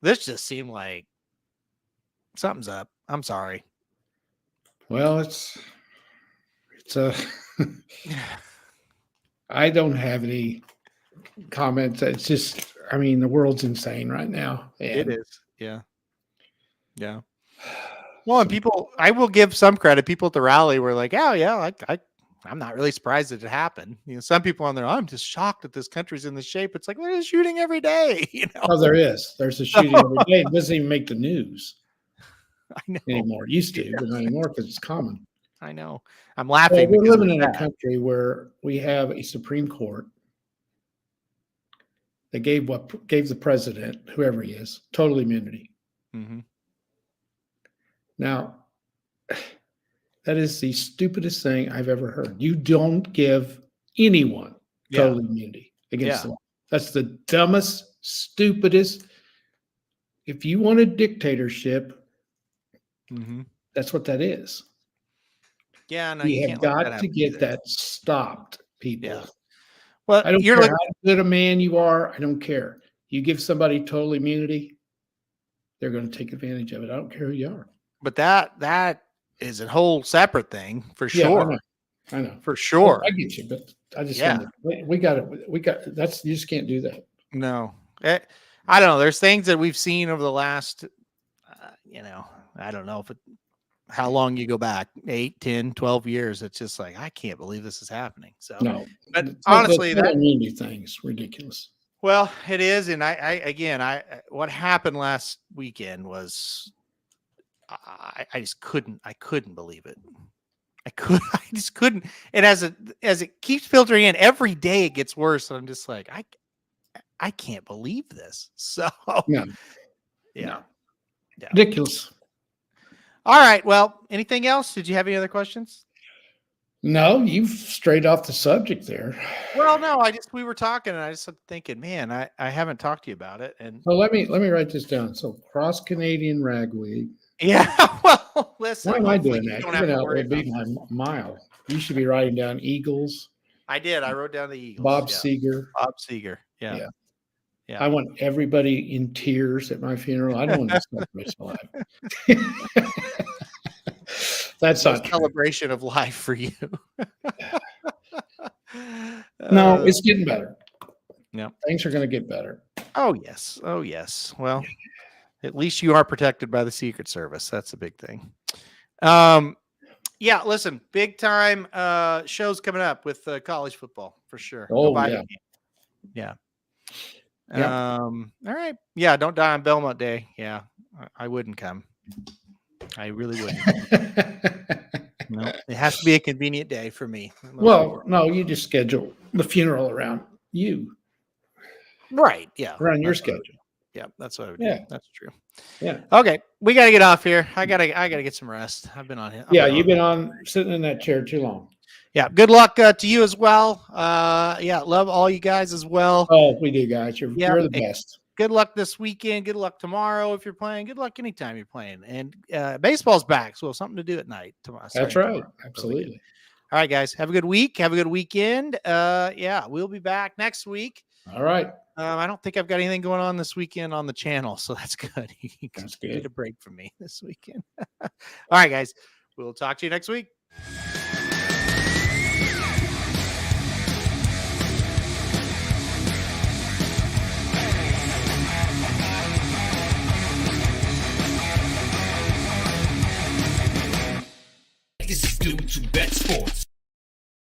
this just seemed like something's up. I'm sorry. Well, it's a. I don't have any comments. It's just, I mean, the world's insane right now. It is. Yeah. Well, and people, I will give some credit. People at the rally were like, "Oh yeah, I'm not really surprised that it happened." Some people on there, I'm just shocked that this country's in this shape. It's like there's shooting every day. Oh, there is. There's a shooting every day. It doesn't even make the news. I know anymore. It used to, but not anymore because it's common. I know. I'm laughing. We're living in a country where we have a Supreme Court that gave the president, whoever he is, total immunity. Mm-hmm. Now, that is the stupidest thing I've ever heard. You don't give anyone total immunity against the law. That's the dumbest, stupidest. If you want a dictatorship, that's what that is. Yeah, no, we have got to get that stopped, people. Yeah. Well, I don't care how good a man you are. I don't care. You give somebody total immunity, they're going to take advantage of it. I don't care who you are. But that is a whole separate thing for sure. Yeah, I know. For sure. I get you, but I just we got that's, you just can't do that. No. I don't know. There's things that we've seen over the last, I don't know how long you go back, 8, 10, 12 years. It's just like, I can't believe this is happening. So, no, but honestly, that immunity thing's ridiculous. Well, it is. And I what happened last weekend was, I just couldn't believe it. I just couldn't. And as it keeps filtering in every day, it gets worse. And I'm just like, I can't believe this. So yeah. Ridiculous. All right. Well, anything else? Did you have any other questions? No, you've strayed off the subject there. Well, no, we were talking and I just started thinking, man, I haven't talked to you about it. And well, let me write this down. So cross Canadian ragweed. Yeah. Well, listen. Why am I doing that? You're be my mile. You should be writing down Eagles. I did. I wrote down the Eagles. Bob Seger. Yeah. I want everybody in tears at my funeral. I don't want to celebrate life. That's not a celebration of life for you. No, it's getting better. Yeah. Things are going to get better. Oh, yes. Oh, yes. Well, at least you are protected by the Secret Service. That's a big thing. Yeah, listen, big time shows coming up with college football for sure. Go Oh, buy yeah. the game. Yeah. Yeah. All right. Yeah, don't die on Belmont Day. Yeah, I wouldn't come. I really wouldn't. No, it has to be a convenient day for me. Well, no, you just schedule the funeral around you, right. Yeah. around your That's what I would schedule. do. Yeah, that's what I would Yeah. do. That's true. Yeah. Okay, we got to get off here. I gotta get some rest. I've been on it. Yeah, you've been on sitting in that chair too long. Yeah, good luck to you as well. Yeah, love all you guys as well. Oh, we do, guys. You're the best. Good luck this weekend. Good luck tomorrow if you're playing. Good luck anytime you're playing. And baseball's back, so something to do at night tomorrow. That's right. Absolutely. All right, guys. Have a good week. Have a good weekend. Yeah, we'll be back next week. All right. I don't think I've got anything going on this weekend on the channel, so that's good. That's good. Need a break from me this weekend. All right, guys. We'll talk to you next week. This is due to Bet Sports.